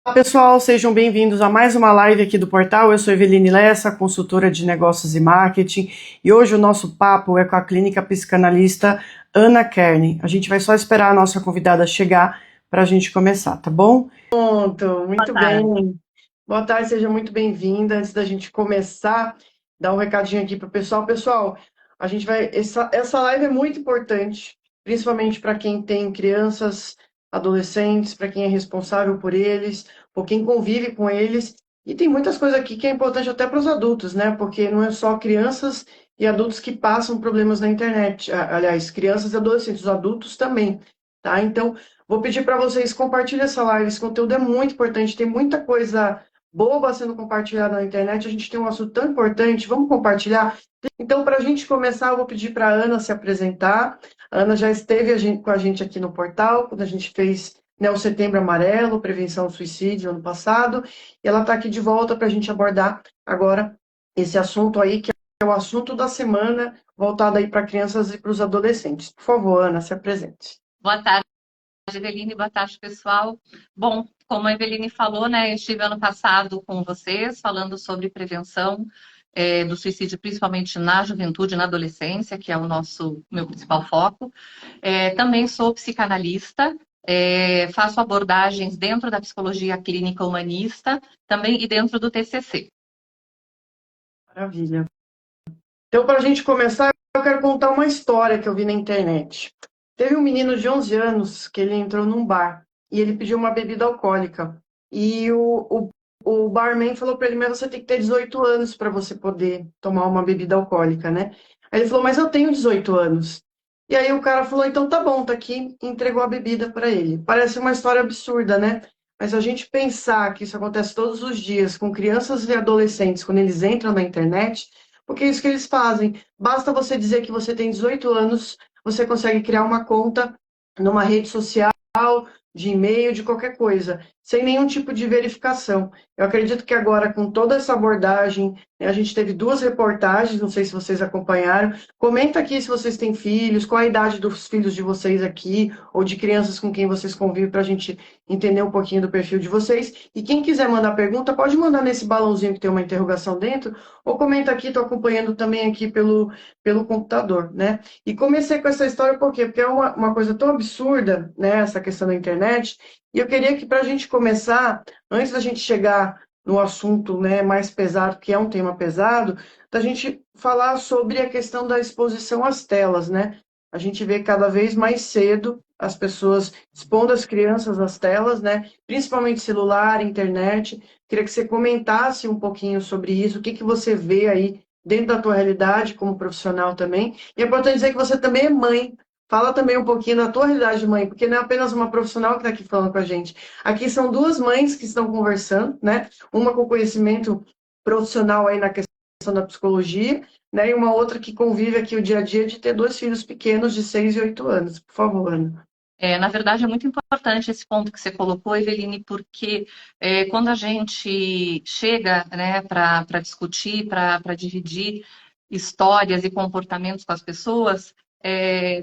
Olá, pessoal, sejam bem-vindos a mais uma live aqui do portal. Eu sou Eveline Lessa, consultora de negócios e marketing, e hoje o nosso papo é com a clínica psicanalista Ana Kern. A gente vai só esperar a nossa convidada chegar para a gente começar, tá bom? Pronto, Boa muito tarde. bem. Boa tarde, seja muito bem-vinda. Antes da gente começar, dar um recadinho aqui para o pessoal. Pessoal, a gente vai. Essa live é muito importante, principalmente para quem tem crianças, adolescentes, para quem é responsável por eles, por quem convive com eles. E tem muitas coisas aqui que é importante até para os adultos, né? Porque não é só crianças e adultos que passam problemas na internet. Aliás, crianças e adolescentes, os adultos também, tá? Então, vou pedir para vocês compartilhem essa live. Esse conteúdo é muito importante. Tem muita coisa boba sendo compartilhada na internet. A gente tem um assunto tão importante. Vamos compartilhar? Então, para a gente começar, eu vou pedir para a Ana se apresentar. A Ana já esteve com a gente aqui no portal, quando a gente fez, né, o Setembro Amarelo, Prevenção ao Suicídio, ano passado. E ela está aqui de volta para a gente abordar agora esse assunto aí, que é o assunto da semana, voltado aí para crianças e para os adolescentes. Por favor, Ana, se apresente. Boa tarde, Eveline. Boa tarde, pessoal. Bom, como a Eveline falou, né, eu estive ano passado com vocês falando sobre prevenção do suicídio, principalmente na juventude e na adolescência, que é o meu principal foco. Também sou psicanalista, faço abordagens dentro da psicologia clínica humanista, também e dentro do TCC. Maravilha. Então, para a gente começar, eu quero contar uma história que eu vi na internet. Teve um menino de 11 anos que ele entrou num bar e ele pediu uma bebida alcoólica. E o barman falou para ele, mas você tem que ter 18 anos para você poder tomar uma bebida alcoólica, né? Aí ele falou, mas eu tenho 18 anos. E aí o cara falou, então tá bom, tá aqui, e entregou a bebida para ele. Parece uma história absurda, né? Mas a gente pensar que isso acontece todos os dias com crianças e adolescentes, quando eles entram na internet, porque é isso que eles fazem. Basta você dizer que você tem 18 anos, você consegue criar uma conta numa rede social, de e-mail, de qualquer coisa, sem nenhum tipo de verificação. Eu acredito que agora, com toda essa abordagem, né, a gente teve duas reportagens, não sei se vocês acompanharam. Comenta aqui se vocês têm filhos, qual a idade dos filhos de vocês aqui, ou de crianças com quem vocês convivem, para a gente entender um pouquinho do perfil de vocês. E quem quiser mandar pergunta, pode mandar nesse balãozinho que tem uma interrogação dentro, ou comenta aqui, estou acompanhando também aqui pelo computador, né? E comecei com essa história por quê? Porque é uma coisa tão absurda, né, essa questão da internet, e eu queria que, para a gente começar, antes da gente chegar no assunto, né, mais pesado, que é um tema pesado, da gente falar sobre a questão da exposição às telas, né? A gente vê cada vez mais cedo as pessoas expondo as crianças às telas, né? Principalmente celular, internet. Queria que você comentasse um pouquinho sobre isso, o que que você vê aí dentro da tua realidade como profissional também. E é importante dizer que você também é mãe. Fala também um pouquinho da tua realidade de mãe, porque não é apenas uma profissional que está aqui falando com a gente. Aqui são duas mães que estão conversando, né? Uma com conhecimento profissional aí na questão da psicologia, né? E uma outra que convive aqui o dia a dia de ter dois filhos pequenos de 6 e 8 anos. Por favor, Ana. Na verdade, é muito importante esse ponto que você colocou, Eveline, porque quando a gente chega, né, para discutir, para dividir histórias e comportamentos com as pessoas,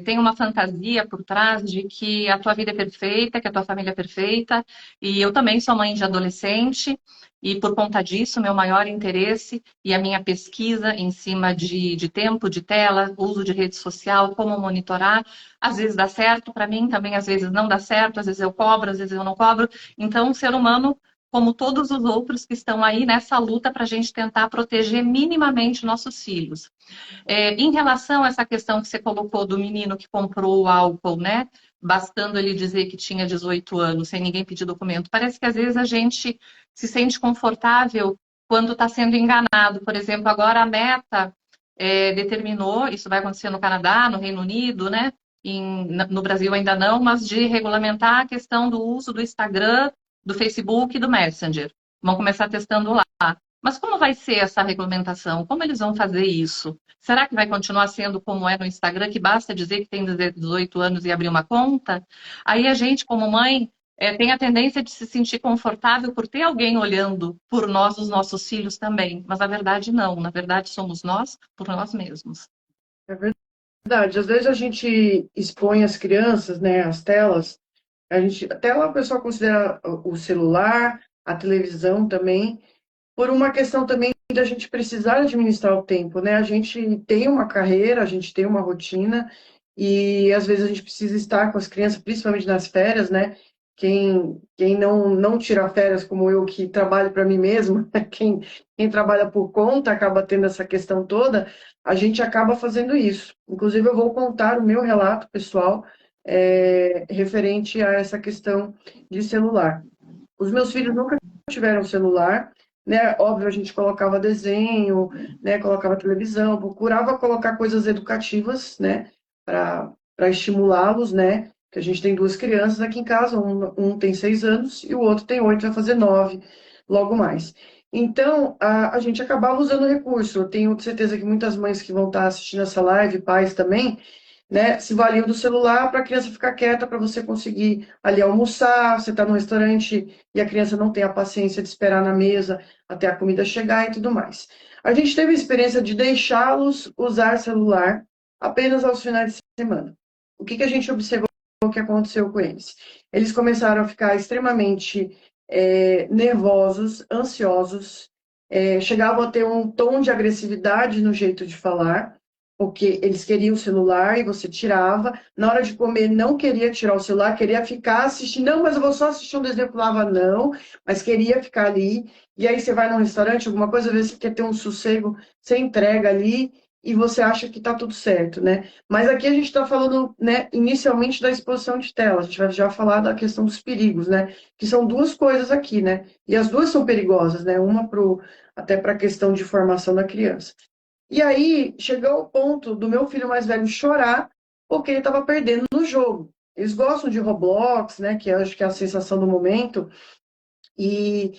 tem uma fantasia por trás de que a tua vida é perfeita, que a tua família é perfeita, e eu também sou mãe de adolescente, e por conta disso, meu maior interesse e a minha pesquisa em cima de tempo, de tela, uso de rede social, como monitorar. Às vezes dá certo para mim, também às vezes não dá certo, às vezes eu cobro, às vezes eu não cobro. Então, o ser humano, como todos os outros que estão aí nessa luta para a gente tentar proteger minimamente nossos filhos. Em relação a essa questão que você colocou do menino que comprou o álcool, né? Bastando ele dizer que tinha 18 anos, sem ninguém pedir documento. Parece que às vezes a gente se sente confortável quando está sendo enganado. Por exemplo, agora a Meta determinou, isso vai acontecer no Canadá, no Reino Unido, né? No Brasil ainda não, mas de regulamentar a questão do uso do Instagram, do Facebook e do Messenger. Vão começar testando lá. Mas como vai ser essa regulamentação? Como eles vão fazer isso? Será que vai continuar sendo como é no Instagram, que basta dizer que tem 18 anos e abrir uma conta? Aí a gente, como mãe, tem a tendência de se sentir confortável por ter alguém olhando por nós, os nossos filhos também. Mas na verdade, não. Na verdade, somos nós por nós mesmos. É verdade. Às vezes a gente expõe as crianças, né, às telas. A tela o pessoal considera o celular, a televisão também, por uma questão também da gente precisar administrar o tempo, né? A gente tem uma carreira, a gente tem uma rotina, e às vezes a gente precisa estar com as crianças, principalmente nas férias, né? Quem não tira férias, como eu, que trabalho para mim mesma, quem trabalha por conta acaba tendo essa questão toda, a gente acaba fazendo isso. Inclusive, eu vou contar o meu relato pessoal referente a essa questão de celular. Os meus filhos nunca tiveram celular, né? Óbvio, a gente colocava desenho, né? Colocava televisão, procurava colocar coisas educativas, né? Para estimulá-los, né? Que a gente tem duas crianças aqui em casa, um tem 6 anos e o outro tem 8, vai fazer 9, logo mais. Então, a gente acabava usando o recurso. Eu tenho certeza que muitas mães que vão estar assistindo essa live, pais também, né, se valiam do celular para a criança ficar quieta, para você conseguir ali almoçar, você está no restaurante e a criança não tem a paciência de esperar na mesa até a comida chegar e tudo mais. A gente teve a experiência de deixá-los usar celular apenas aos finais de semana. O que a gente observou que aconteceu com eles? Eles começaram a ficar extremamente nervosos, ansiosos, chegavam a ter um tom de agressividade no jeito de falar, porque eles queriam o celular e você tirava. Na hora de comer, não queria tirar o celular, queria ficar assistindo. Não, mas eu vou só assistir um desenho. Eu falava, não, mas queria ficar ali. E aí você vai num restaurante, alguma coisa, às vezes você quer ter um sossego, você entrega ali e você acha que está tudo certo, né? Mas aqui a gente está falando, né, inicialmente da exposição de tela. A gente vai já falar da questão dos perigos, né? Que são duas coisas aqui, né? E as duas são perigosas, né? Uma até para a questão de formação da criança. E aí chegou ao ponto do meu filho mais velho chorar porque ele estava perdendo no jogo. Eles gostam de Roblox, né? Que eu acho que é a sensação do momento. E,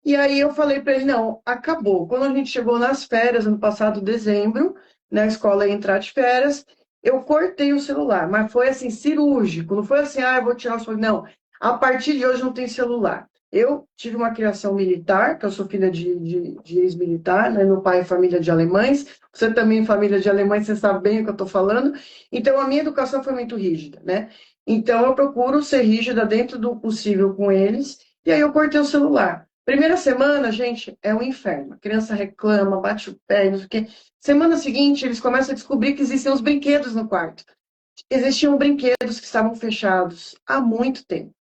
e aí eu falei para ele, não, acabou. Quando a gente chegou nas férias, no passado dezembro, na escola ia entrar de férias, eu cortei o celular, mas foi assim, cirúrgico. Não foi assim, eu vou tirar o celular. Não, a partir de hoje não tem celular. Eu tive uma criação militar, que eu sou filha de ex-militar, né? Meu pai é família de alemães, você também é família de alemães, você sabe bem o que eu estou falando. Então, a minha educação foi muito rígida, né? Então, eu procuro ser rígida dentro do possível com eles, e aí eu cortei o celular. Primeira semana, gente, é um inferno. A criança reclama, bate o pé, não sei o quê. Semana seguinte, eles começam a descobrir que existem os brinquedos no quarto. Existiam brinquedos que estavam fechados há muito tempo,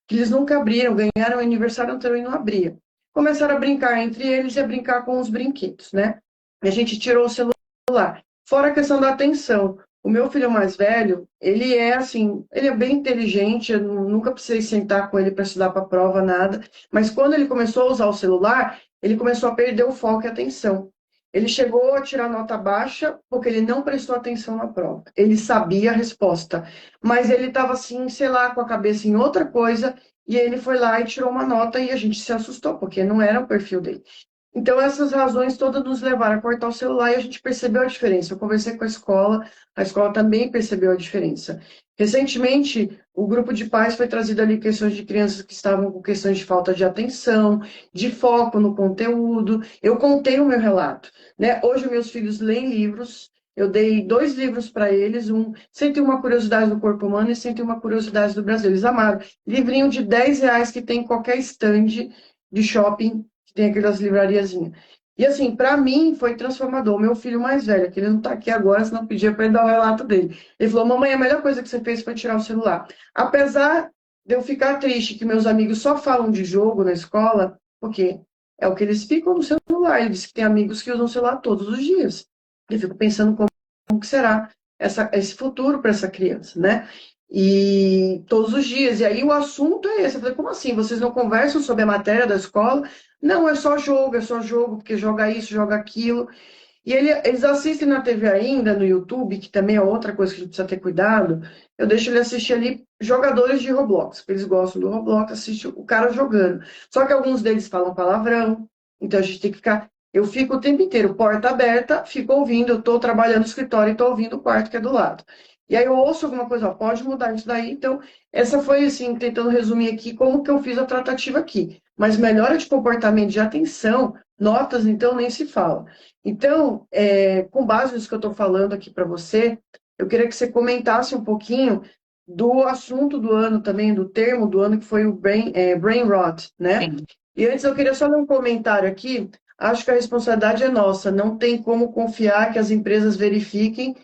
que eles nunca abriram, ganharam aniversário anterior e não abriam. Começaram a brincar entre eles e a brincar com os brinquedos, né? E a gente tirou o celular. Fora a questão da atenção. O meu filho mais velho, ele é assim, ele é bem inteligente, eu nunca precisei sentar com ele para estudar para a prova, nada. Mas quando ele começou a usar o celular, ele começou a perder o foco e a atenção. Ele chegou a tirar nota baixa porque ele não prestou atenção na prova. Ele sabia a resposta, mas ele estava assim, sei lá, com a cabeça em outra coisa, e ele foi lá e tirou uma nota e a gente se assustou, porque não era o perfil dele. Então, essas razões todas nos levaram a cortar o celular e a gente percebeu a diferença. Eu conversei com a escola também percebeu a diferença. Recentemente, o grupo de pais foi trazido ali questões de crianças que estavam com questões de falta de atenção, de foco no conteúdo. Eu contei o meu relato, né? Hoje, meus filhos leem livros. Eu dei 2 livros para eles, 101 Curiosidades do Corpo Humano e 101 Curiosidades do Brasil. Eles amaram. Livrinho de R$ 10 que tem em qualquer estande de shopping, que tem aquelas livrariazinhas. E assim, para mim foi transformador. O meu filho mais velho, que ele não está aqui agora, senão pedia para ele dar o relato dele. Ele falou: mamãe, a melhor coisa que você fez foi tirar o celular. Apesar de eu ficar triste que meus amigos só falam de jogo na escola, porque é o que eles ficam no celular. Ele disse que tem amigos que usam o celular todos os dias. Eu fico pensando como que será esse futuro para essa criança, né? E todos os dias. E aí o assunto é esse. Eu falei, como assim? Vocês não conversam sobre a matéria da escola? Não, é só jogo, porque joga isso, joga aquilo. E eles assistem na TV ainda, no YouTube, que também é outra coisa que a gente precisa ter cuidado. Eu deixo ele assistir ali jogadores de Roblox, porque eles gostam do Roblox, assiste o cara jogando. Só que alguns deles falam palavrão, então a gente tem que ficar. Eu fico o tempo inteiro, porta aberta, fico ouvindo, eu estou trabalhando no escritório e estou ouvindo o quarto que é do lado. E aí eu ouço alguma coisa, ó, pode mudar isso daí. Então, essa foi, assim, tentando resumir aqui como que eu fiz a tratativa aqui. Mas melhora de comportamento, de atenção, notas, então, nem se fala. Então, com base nisso que eu estou falando aqui para você, eu queria que você comentasse um pouquinho do assunto do ano também, do termo do ano, que foi o brain rot, né? Sim. E antes eu queria só ler um comentário aqui. Acho que a responsabilidade é nossa. Não tem como confiar que as empresas verifiquem.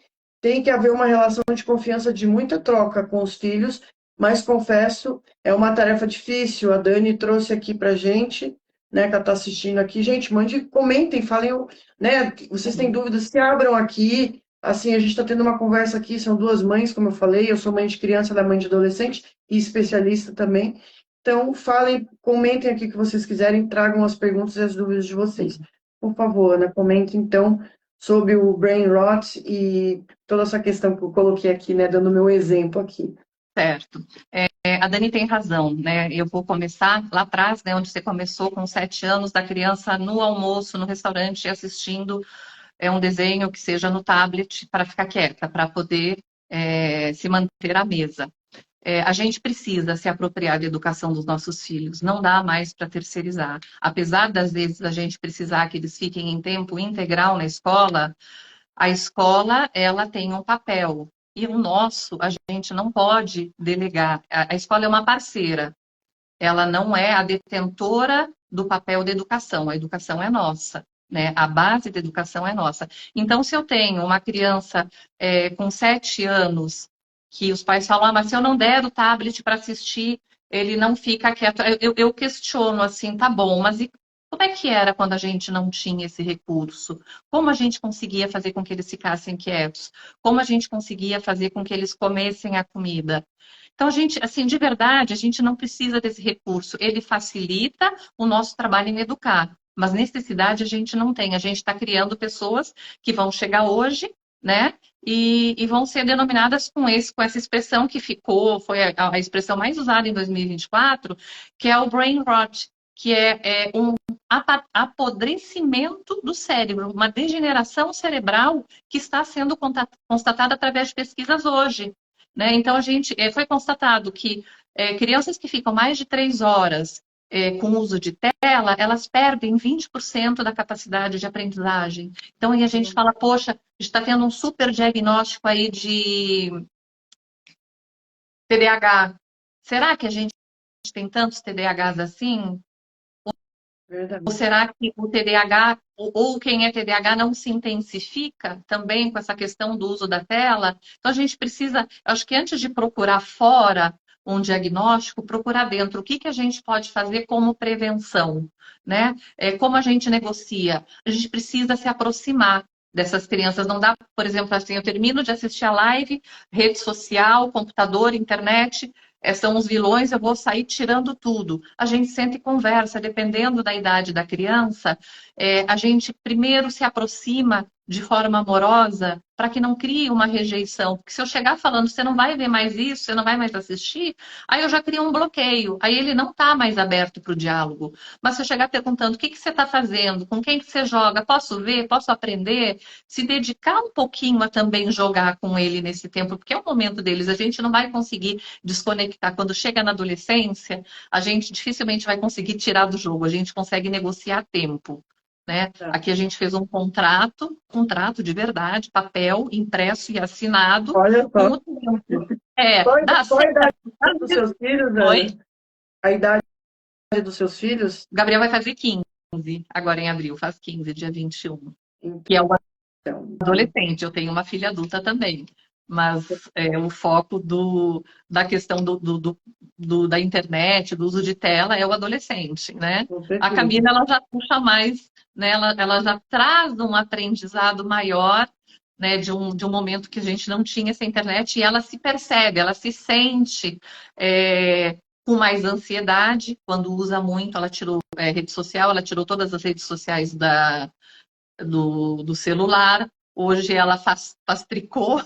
Tem que haver uma relação de confiança de muita troca com os filhos, mas confesso, é uma tarefa difícil. A Dani trouxe aqui para gente, né, que ela está assistindo aqui. Gente, mande, comentem, falem, né, vocês têm dúvidas, se abram aqui. Assim, a gente está tendo uma conversa aqui, são duas mães, como eu falei, eu sou mãe de criança, ela é mãe de adolescente e especialista também. Então, falem, comentem aqui o que vocês quiserem, tragam as perguntas e as dúvidas de vocês. Por favor, Ana, comente então sobre o brain rot e toda essa questão que eu coloquei aqui, né, dando meu exemplo aqui. Certo. A Dani tem razão, né? Eu vou começar lá atrás, né, onde você começou com 7 anos, da criança no almoço, no restaurante, assistindo um desenho que seja no tablet para ficar quieta, para poder se manter à mesa. A gente precisa se apropriar da educação dos nossos filhos, não dá mais para terceirizar. Apesar das vezes a gente precisar que eles fiquem em tempo integral na escola, a escola ela tem um papel. E o nosso, a gente não pode delegar. A escola é uma parceira, ela não é a detentora do papel da educação, a educação é nossa. Né? A base da educação é nossa. Então, se eu tenho uma criança com 7 anos, que os pais falam, mas se eu não der o tablet para assistir, ele não fica quieto. Eu questiono assim, tá bom, mas e como é que era quando a gente não tinha esse recurso? Como a gente conseguia fazer com que eles ficassem quietos? Como a gente conseguia fazer com que eles comessem a comida? Então, a gente, assim, de verdade, a gente não precisa desse recurso. Ele facilita o nosso trabalho em educar, mas necessidade a gente não tem. A gente está criando pessoas que vão chegar hoje, né, e vão ser denominadas com essa expressão que ficou, foi a expressão mais usada em 2024, que é o brain rot, que é um apodrecimento do cérebro, uma degeneração cerebral que está sendo constatada através de pesquisas hoje. Né? Então, foi constatado que crianças que ficam mais de 3 horas com uso de tela, elas perdem 20% da capacidade de aprendizagem. Então, aí a gente fala, poxa, a gente está tendo um super diagnóstico aí de TDAH. Será que a gente tem tantos TDAHs assim? Verdade. Ou será que o TDAH, ou quem é TDAH, não se intensifica também com essa questão do uso da tela? Então, a gente precisa, acho que antes de procurar fora um diagnóstico, procurar dentro o que a gente pode fazer como prevenção, né? Como a gente negocia? A gente precisa se aproximar dessas crianças. Não dá, por exemplo, assim, eu termino de assistir a live, rede social, computador, internet, são os vilões, eu vou sair tirando tudo. A gente senta e conversa, dependendo da idade da criança, a gente primeiro se aproxima de forma amorosa para que não crie uma rejeição. Porque se eu chegar falando, você não vai ver mais isso, você não vai mais assistir, aí eu já crio um bloqueio, aí ele não está mais aberto para o diálogo. Mas se eu chegar perguntando o que você está fazendo, com quem que você joga, posso ver, posso aprender, se dedicar um pouquinho a também jogar com ele nesse tempo, porque é o momento deles, a gente não vai conseguir desconectar. Quando chega na adolescência, a gente dificilmente vai conseguir tirar do jogo, a gente consegue negociar a tempo. Né? Aqui a gente fez um contrato de verdade, papel impresso e assinado. Olha Com só. o tempo. Qual a idade dos seus filhos, Ana? Oi? A idade dos seus filhos? Gabriel vai fazer 15, agora em abril, faz 15, dia 21. Que é o Então, adolescente. Eu tenho uma filha adulta também. Mas o foco da questão da internet, do uso de tela, é o adolescente, né? com A certeza. Camila, ela já puxa mais, né? Ela já traz um aprendizado maior, né? De um momento que a gente não tinha essa internet, e ela se percebe, ela se sente com mais ansiedade quando usa muito. Ela tirou rede social, ela tirou todas as redes sociais do celular. Hoje ela faz tricô,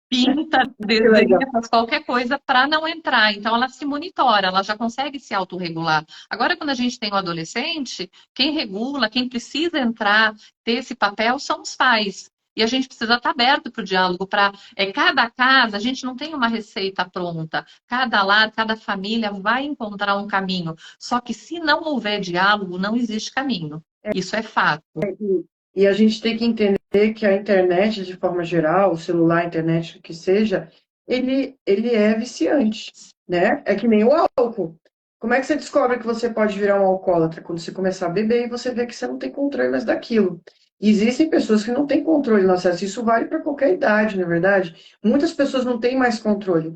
pinta, desenha, faz qualquer coisa para não entrar. Então, ela se monitora, ela já consegue se autorregular. Agora, quando a gente tem o adolescente, quem regula, quem precisa entrar, ter esse papel, são os pais. E a gente precisa estar aberto para o diálogo, para cada casa, a gente não tem uma receita pronta. Cada lar, cada família vai encontrar um caminho. Só que se não houver diálogo, não existe caminho. Isso é fato. E a gente tem que entender que a internet, de forma geral, o celular, a internet, o que seja, ele é viciante, né? É que nem o álcool. Como é que você descobre que você pode virar um alcoólatra? Quando você começar a beber e você vê que você não tem controle mais daquilo. E existem pessoas que não têm controle no acesso. Isso vale para qualquer idade, na verdade. Muitas pessoas não têm mais controle.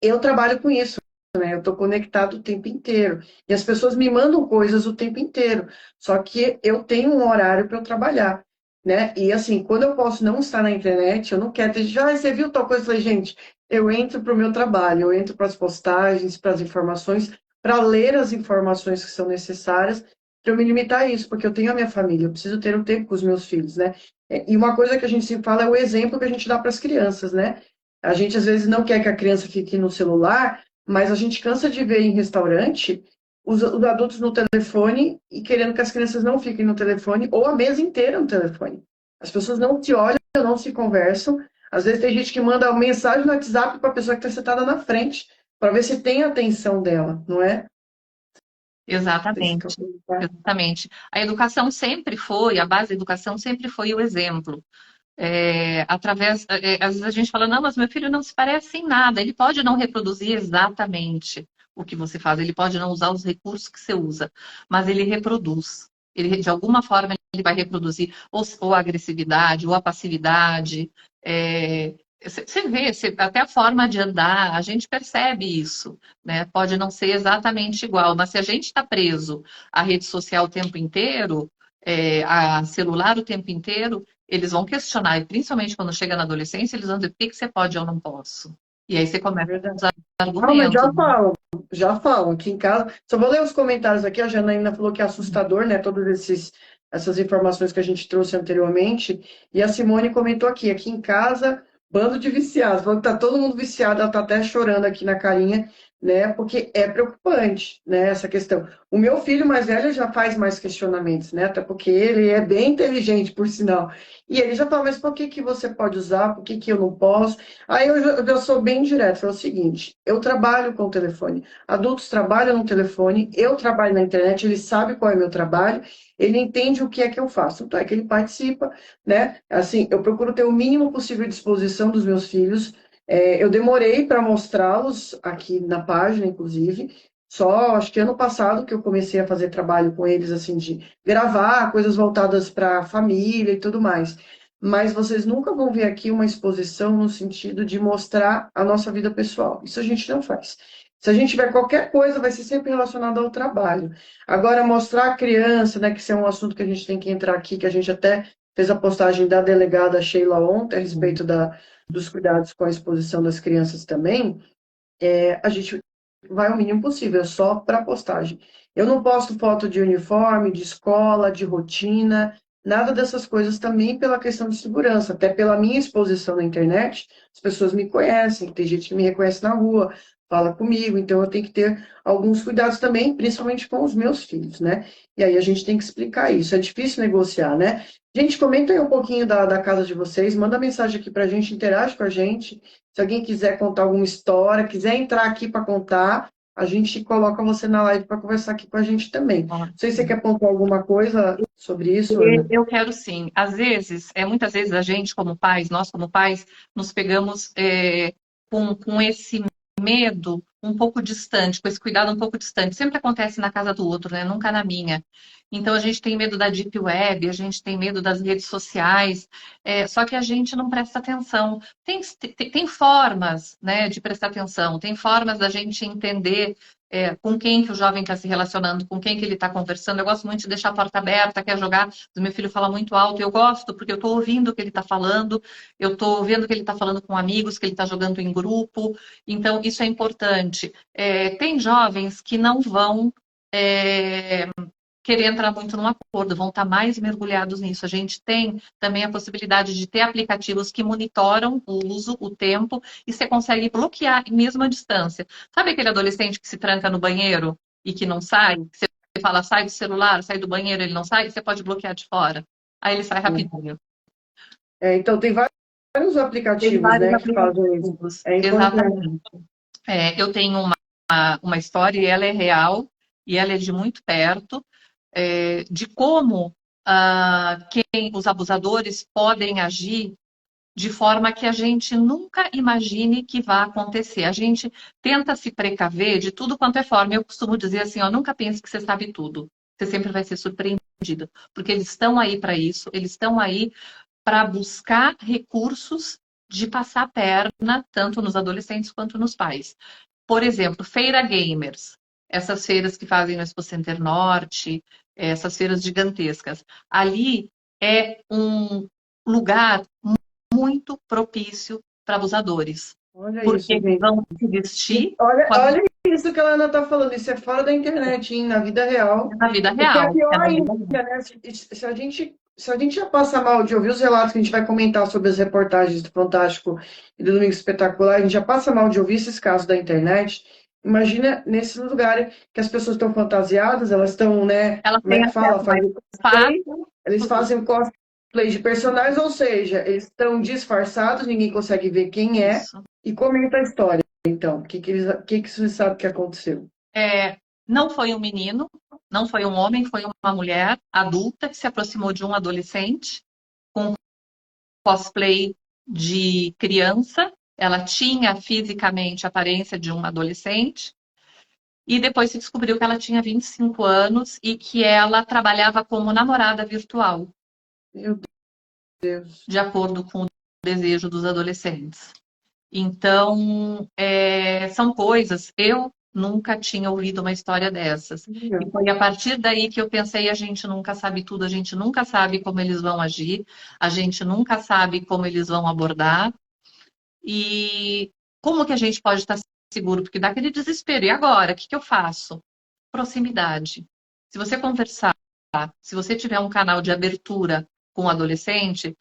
Eu trabalho com isso, né? Eu estou conectado o tempo inteiro. E as pessoas me mandam coisas o tempo inteiro. Só que eu tenho um horário para eu trabalhar, né? E assim, quando eu posso não estar na internet, eu não quero ter. Já você viu tal coisa? Eu falei, gente, eu entro para o meu trabalho, eu entro para as postagens, para as informações, para ler as informações que são necessárias, para eu me limitar a isso, porque eu tenho a minha família, eu preciso ter um tempo com os meus filhos, né? E uma coisa que a gente sempre fala é o exemplo que a gente dá para as crianças, né? A gente às vezes não quer que a criança fique no celular, mas a gente cansa de ver em restaurante os adultos no telefone e querendo que as crianças não fiquem no telefone ou a mesa inteira no telefone. As pessoas não se olham, não se conversam. Às vezes tem gente que manda uma mensagem no WhatsApp para a pessoa que está sentada na frente, para ver se tem a atenção dela, não é? Vocês Exatamente, ficam preocupados. exatamente. A educação sempre foi, a base da educação sempre foi o exemplo. Às vezes a gente fala, não, mas meu filho não se parece em nada. Ele pode não reproduzir exatamente o que você faz, ele pode não usar os recursos que você usa, mas ele reproduz. Ele, de alguma forma, ele vai reproduzir ou a agressividade, ou a passividade. Você vê, até a forma de andar, a gente percebe isso, né? Pode não ser exatamente igual, mas se a gente está preso à rede social o tempo inteiro, a celular o tempo inteiro, eles vão questionar, e principalmente quando chega na adolescência, eles vão dizer por que você pode ou não posso. E aí você É começa verdade. a usar Não, mas argumentos, né? já falam aqui em casa. Só vou ler os comentários aqui. A Janaína falou que é assustador, né? Essas informações que a gente trouxe anteriormente. E a Simone comentou aqui em casa, bando de viciados. Falou que tá todo mundo viciado, ela tá até chorando aqui na carinha, né? Porque é preocupante, né? Essa questão. O meu filho mais velho já faz mais questionamentos, né? Até porque ele é bem inteligente, por sinal. E ele já fala, mas por que que você pode usar? Por que que eu não posso? Aí eu sou bem direto, é o seguinte, eu trabalho com o telefone, adultos trabalham no telefone, eu trabalho na internet, ele sabe qual é o meu trabalho, ele entende o que é que eu faço, então é que ele participa, né? Assim, eu procuro ter o mínimo possível de exposição dos meus filhos. Eu demorei para mostrá-los aqui na página, inclusive, só acho que ano passado que eu comecei a fazer trabalho com eles, assim, de gravar coisas voltadas para a família e tudo mais. Mas vocês nunca vão ver aqui uma exposição no sentido de mostrar a nossa vida pessoal. Isso a gente não faz. Se a gente tiver qualquer coisa, vai ser sempre relacionado ao trabalho. Agora, mostrar a criança, né, que esse é um assunto que a gente tem que entrar aqui, que a gente até fez a postagem da delegada Sheila ontem a respeito dos cuidados com a exposição das crianças também, a gente vai ao mínimo possível, só para postagem. Eu não posto foto de uniforme, de escola, de rotina, nada dessas coisas também pela questão de segurança, até pela minha exposição na internet, as pessoas me conhecem, tem gente que me reconhece na rua, fala comigo, então eu tenho que ter alguns cuidados também, principalmente com os meus filhos, né? E aí a gente tem que explicar isso, é difícil negociar, né? Gente, comenta aí um pouquinho da casa de vocês, manda mensagem aqui para a gente, interage com a gente. Se alguém quiser contar alguma história, quiser entrar aqui para contar, a gente coloca você na live para conversar aqui com a gente também. Não sei se você quer pontuar alguma coisa sobre isso, Ana. Eu quero sim. Às vezes, muitas vezes a gente como pais, nós como pais, nos pegamos com esse medo um pouco distante, com esse cuidado um pouco distante. Sempre acontece na casa do outro, né? Nunca na minha. Então a gente tem medo da deep web, a gente tem medo das redes sociais, só que a gente não presta atenção. Tem formas, né, de prestar atenção, tem formas da gente entender com quem que o jovem está se relacionando, com quem que ele está conversando. Eu gosto muito de deixar a porta aberta, quer jogar. O meu filho fala muito alto, eu gosto, porque eu estou ouvindo o que ele está falando, eu estou vendo que ele está falando com amigos, que ele está jogando em grupo. Então, isso é importante. Tem jovens que não vão querer entrar muito num acordo, vão estar mais mergulhados nisso. A gente tem também a possibilidade de ter aplicativos que monitoram o uso, o tempo, e você consegue bloquear mesmo à distância. Sabe aquele adolescente que se tranca no banheiro e que não sai? Que você fala, sai do celular, sai do banheiro, ele não sai, você pode bloquear de fora. Aí ele sai rapidinho. Então, tem vários Tem aplicativos, vários né, que fazem isso. aplicativos, É importante. exatamente. Eu tenho uma história e ela é real, e ela é de muito perto, de como os abusadores podem agir de forma que a gente nunca imagine que vá acontecer. A gente tenta se precaver de tudo quanto é forma. Eu costumo dizer assim, ó, nunca pense que você sabe tudo. Você sempre vai ser surpreendido, porque eles estão aí para isso, eles estão aí para buscar recursos de passar a perna, tanto nos adolescentes quanto nos pais. Por exemplo, feira gamers, essas feiras que fazem no Expo Center Norte, essas feiras gigantescas. Ali é um lugar muito propício para abusadores, Olha porque isso, eles gente. vão se vestir Olha, com a olha isso que a Ana está falando, isso é fora da internet, hein, na vida real. na vida O que é real. pior É na ainda, vida real. né? Se a gente já passa mal de ouvir os relatos que a gente vai comentar sobre as reportagens do Fantástico e do Domingo Espetacular, a gente já passa mal de ouvir esses casos da internet. Imagina nesse lugar que as pessoas estão fantasiadas, elas estão, né? Elas Como é têm que fala? acesso mais Fazem cosplay, fácil. eles fazem cosplay de personagens, ou seja, eles estão disfarçados, ninguém consegue ver quem é, Isso. e comenta a história. Então, o que você sabe que aconteceu? Não foi um menino, não foi um homem, foi uma mulher adulta que se aproximou de um adolescente com cosplay de criança. Ela tinha fisicamente a aparência de um adolescente. E depois se descobriu que ela tinha 25 anos e que ela trabalhava como namorada virtual, Meu Deus. de acordo com o desejo dos adolescentes. Então, são coisas. Eu nunca tinha ouvido uma história dessas. E foi a partir daí que eu pensei: a gente nunca sabe tudo, a gente nunca sabe como eles vão agir, a gente nunca sabe como eles vão abordar. E como que a gente pode estar seguro? Porque dá aquele desespero. E agora? O que que eu faço? Proximidade. Se você conversar, se você tiver um canal de abertura com o adolescente,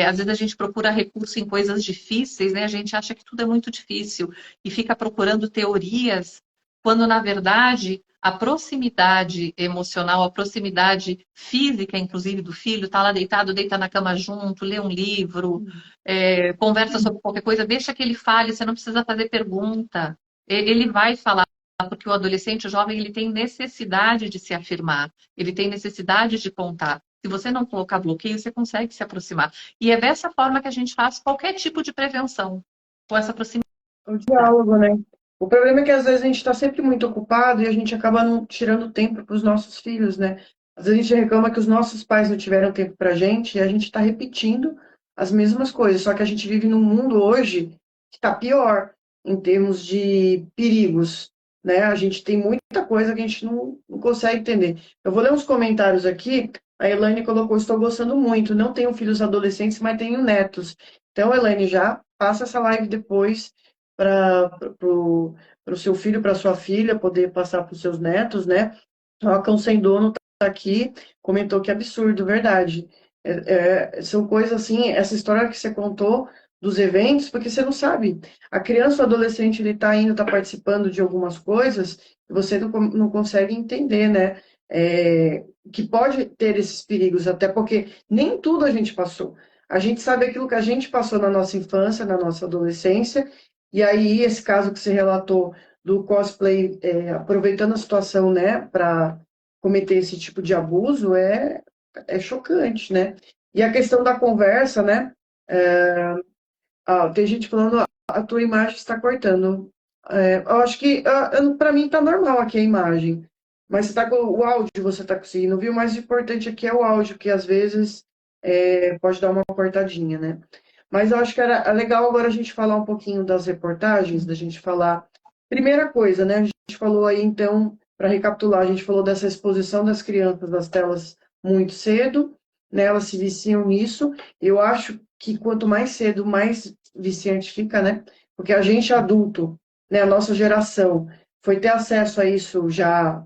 às vezes a gente procura recurso em coisas difíceis, né? A gente acha que tudo é muito difícil e fica procurando teorias, quando na verdade a proximidade emocional, a proximidade física, inclusive, do filho, tá lá deitado, deita na cama junto, lê um livro, conversa sobre qualquer coisa, deixa que ele fale, você não precisa fazer pergunta. Ele vai falar, porque o adolescente, o jovem, ele tem necessidade de se afirmar, ele tem necessidade de contar. Se você não colocar bloqueio, você consegue se aproximar. E é dessa forma que a gente faz qualquer tipo de prevenção, com essa proximidade. O diálogo, né? O problema é que às vezes a gente está sempre muito ocupado e a gente acaba não tirando tempo para os nossos filhos, né? Às vezes a gente reclama que os nossos pais não tiveram tempo para a gente e a gente está repetindo as mesmas coisas, só que a gente vive num mundo hoje que está pior em termos de perigos, né? A gente tem muita coisa que a gente não consegue entender. Eu vou ler uns comentários aqui. A Elaine colocou: estou gostando muito, não tenho filhos adolescentes, mas tenho netos. Então, Elaine, já passa essa live depois para o seu filho, para sua filha, poder passar para os seus netos, né? O Cão Sem Dono está aqui, comentou que absurdo, verdade. São coisas assim, essa história que você contou dos eventos, porque você não sabe. A criança ou adolescente, ele está indo, está participando de algumas coisas, e você não consegue entender, né? Que pode ter esses perigos, até porque nem tudo a gente passou. A gente sabe aquilo que a gente passou na nossa infância, na nossa adolescência, e aí esse caso que você relatou do cosplay, aproveitando a situação, né, para cometer esse tipo de abuso, é chocante, né? E a questão da conversa, né? Tem gente falando: a tua imagem está cortando. Eu acho que, para mim, está normal aqui a imagem. Mas você tá com o áudio, você está conseguindo ouvir. O mais importante aqui é o áudio, que às vezes pode dar uma cortadinha, né? Mas eu acho que era legal agora a gente falar um pouquinho das reportagens, da gente falar. Primeira coisa, né? A gente falou aí, então, para recapitular, a gente falou dessa exposição das crianças das telas muito cedo, né? Elas se viciam nisso. Eu acho que quanto mais cedo, mais viciante fica, né? Porque a gente adulto, né, a nossa geração, foi ter acesso a isso já.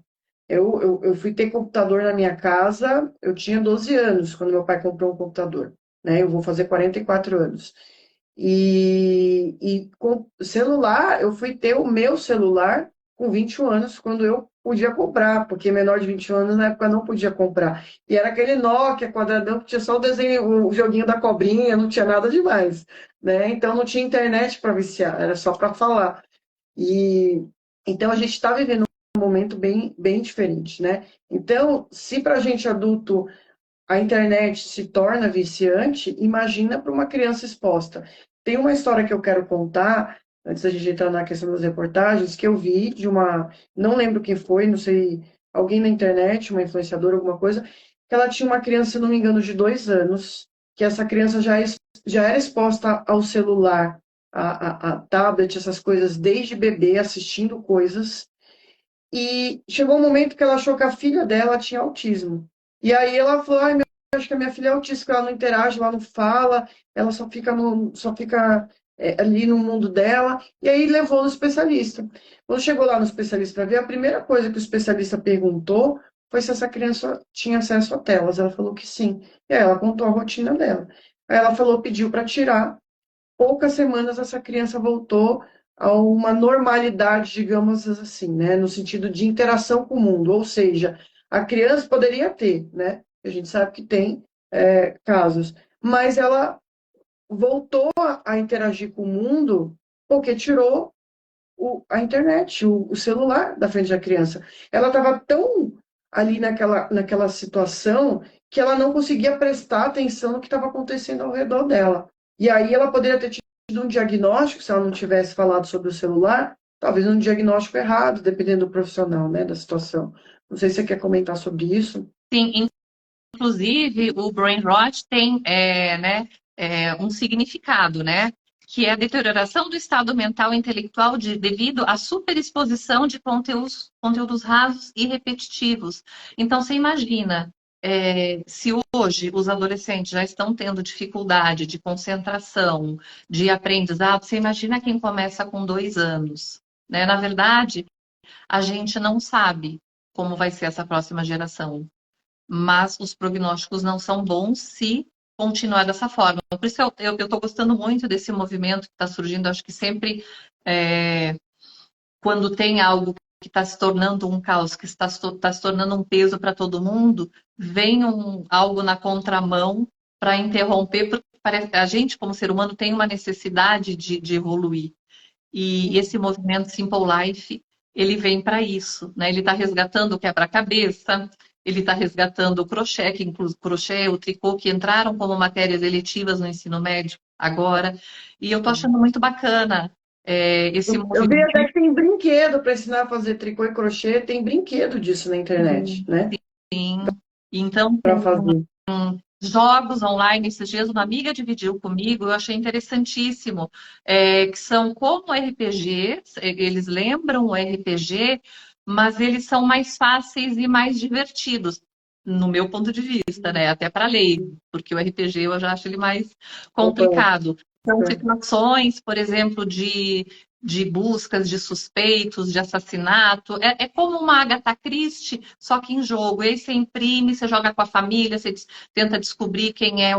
Eu fui ter computador na minha casa, eu tinha 12 anos quando meu pai comprou um computador, né? Eu vou fazer 44 anos. E com celular, eu fui ter o meu celular com 21 anos, quando eu podia comprar, porque menor de 21 anos na época não podia comprar. E era aquele Nokia quadradão que tinha só o desenho, o joguinho da cobrinha, não tinha nada demais, né? Então não tinha internet para viciar, era só para falar. E então a gente está vivendo um momento bem, bem diferente, né? Então, se para a gente adulto a internet se torna viciante, imagina para uma criança exposta. Tem uma história que eu quero contar, antes da gente entrar na questão das reportagens, que eu vi de uma, não lembro quem foi, não sei, alguém na internet, uma influenciadora, alguma coisa, que ela tinha uma criança, se não me engano, de 2 anos, que essa criança já era exposta ao celular, a tablet, essas coisas, desde bebê, assistindo coisas, e chegou um momento que ela achou que a filha dela tinha autismo. E aí ela falou, ai, acho que a minha filha é autista, ela não interage, ela não fala, ela só fica ali no mundo dela. E aí levou no especialista. Quando chegou lá no especialista para ver, a primeira coisa que o especialista perguntou foi se essa criança tinha acesso a telas. Ela falou que sim. E aí ela contou a rotina dela. Aí ela falou, pediu para tirar. Poucas semanas essa criança voltou a uma normalidade, digamos assim, né, no sentido de interação com o mundo, ou seja, a criança poderia ter, né, a gente sabe que tem casos, mas ela voltou a interagir com o mundo porque tirou a internet, o celular da frente da criança. Ela estava tão ali naquela situação que ela não conseguia prestar atenção no que estava acontecendo ao redor dela. E aí ela poderia ter tido um diagnóstico, se ela não tivesse falado sobre o celular, talvez um diagnóstico errado, dependendo do profissional, né, da situação. Não sei se você quer comentar sobre isso. Sim, inclusive o brain rot tem né, um significado, né? Que é a deterioração do estado mental e intelectual devido à superexposição de conteúdos rasos e repetitivos. Então, você imagina, se hoje os adolescentes já estão tendo dificuldade de concentração, de aprendizado, você imagina quem começa com 2 anos, né? Na verdade, a gente não sabe como vai ser essa próxima geração, mas os prognósticos não são bons se continuar dessa forma. Por isso eu estou gostando muito desse movimento que está surgindo. Acho que sempre, quando tem algo que está se tornando um caos, que está se tornando um peso para todo mundo, vem algo na contramão para interromper, porque a gente, como ser humano, tem uma necessidade de evoluir. E esse movimento Simple Life, ele vem para isso, né? Ele está resgatando o quebra-cabeça, ele está resgatando o crochê, que inclui o crochê, o tricô, que entraram como matérias eletivas no ensino médio agora. E eu estou achando muito bacana esse Eu vi até movimento. que tem brinquedo para ensinar a fazer tricô e crochê, tem brinquedo disso na internet, né? Sim. Então, Para fazer. jogos online, esses dias uma amiga dividiu comigo, eu achei interessantíssimo, que são como RPG, eles lembram o RPG, mas eles são mais fáceis e mais divertidos, no meu ponto de vista, né? Até para leigo, porque o RPG eu já acho ele mais complicado. São situações, por exemplo, de buscas de suspeitos, de assassinato. É como uma Agatha Christie, só que em jogo. E aí você imprime, você joga com a família, você tenta descobrir quem é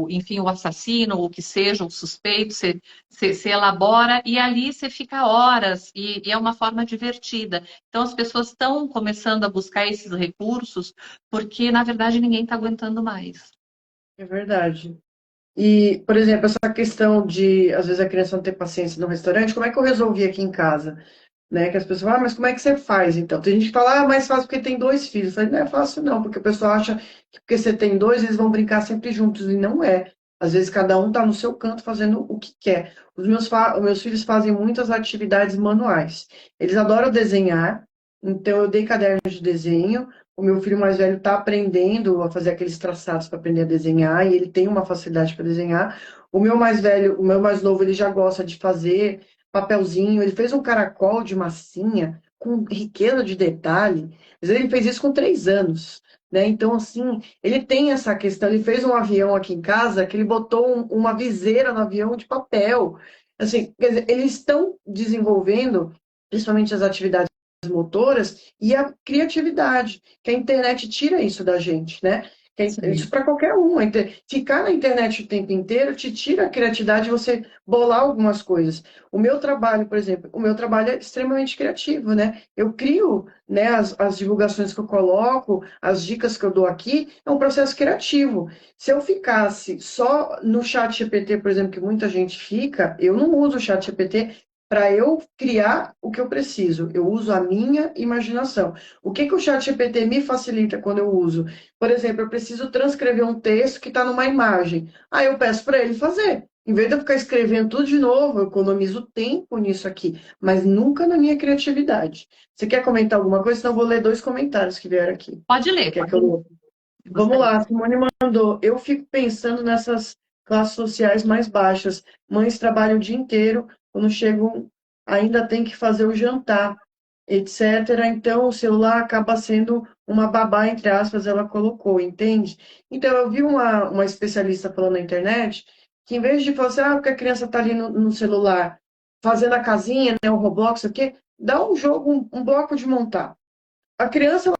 enfim, o assassino, ou o que seja, o suspeito, você elabora e ali você fica horas e é uma forma divertida. Então as pessoas estão começando a buscar esses recursos porque, na verdade, ninguém está aguentando mais. É verdade. E, por exemplo, essa questão de, às vezes, a criança não ter paciência no restaurante, como é que eu resolvi aqui em casa? Né? Que as pessoas falam, mas como é que você faz, então? Tem gente que fala, é mais fácil porque tem 2 filhos. Eu falei, não é fácil não, porque o pessoal acha que porque você tem dois, eles vão brincar sempre juntos, e não é. Às vezes, cada um está no seu canto fazendo o que quer. Os meus filhos fazem muitas atividades manuais. Eles adoram desenhar, então eu dei cadernos de desenho. O meu filho mais velho está aprendendo a fazer aqueles traçados para aprender a desenhar, e ele tem uma facilidade para desenhar. O meu mais velho, o meu mais novo, ele já gosta de fazer papelzinho. Ele fez um caracol de massinha com riqueza de detalhe, mas ele fez isso com 3 anos. Né? Então, assim, ele tem essa questão. Ele fez um avião aqui em casa que ele botou uma viseira no avião de papel. Assim, quer dizer, eles estão desenvolvendo, principalmente as atividades motoras e a criatividade, que a internet tira isso da gente, né? Isso Sim. para qualquer um. Ficar na internet o tempo inteiro te tira a criatividade de você bolar algumas coisas. O meu trabalho, por exemplo, o meu trabalho é extremamente criativo, né? Eu crio, né, as divulgações que eu coloco, as dicas que eu dou aqui, é um processo criativo. Se eu ficasse só no chat GPT, por exemplo, que muita gente fica, eu não uso o chat GPT para eu criar o que eu preciso. Eu uso a minha imaginação. O que o ChatGPT me facilita quando eu uso? Por exemplo, eu preciso transcrever um texto que está numa imagem. Aí eu peço para ele fazer. Em vez de eu ficar escrevendo tudo de novo, eu economizo tempo nisso aqui, mas nunca na minha criatividade. Você quer comentar alguma coisa? Senão eu vou ler dois comentários que vieram aqui. Pode ler, Quer pode que eu ler. leia? Eu Vamos gostaria. lá, Simone mandou. Eu fico pensando nessas classes sociais mais baixas. Mães trabalham o dia inteiro, quando chegam ainda tem que fazer o jantar, etc. Então o celular acaba sendo uma babá, entre aspas, ela colocou, entende? Então eu vi uma especialista falando na internet que em vez de falar assim, porque a criança está ali no celular fazendo a casinha, né, o Roblox, o quê? Dá um jogo, um bloco de montar. A criança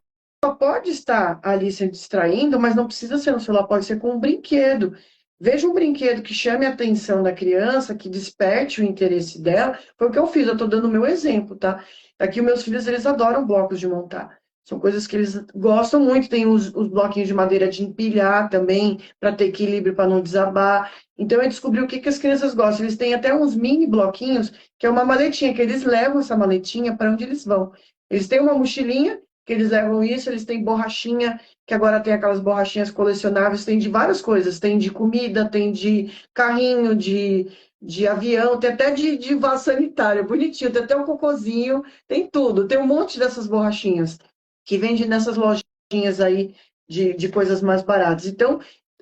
pode estar ali se distraindo, mas não precisa ser no celular, pode ser com um brinquedo. Veja um brinquedo que chame a atenção da criança, que desperte o interesse dela. Foi o que eu fiz, eu estou dando o meu exemplo, tá? Aqui, os meus filhos, eles adoram blocos de montar. São coisas que eles gostam muito. Tem os bloquinhos de madeira de empilhar também, para ter equilíbrio, para não desabar. Então, eu descobri o que as crianças gostam. Eles têm até uns mini bloquinhos, que é uma maletinha, que eles levam essa maletinha para onde eles vão. Eles têm uma mochilinha que eles levam isso, eles têm borrachinha, que agora tem aquelas borrachinhas colecionáveis, tem de várias coisas, tem de comida, tem de carrinho, de avião, tem até de vaso sanitário, bonitinho, tem até um cocôzinho, tem tudo, tem um monte dessas borrachinhas que vende nessas lojinhas aí de coisas mais baratas. Então,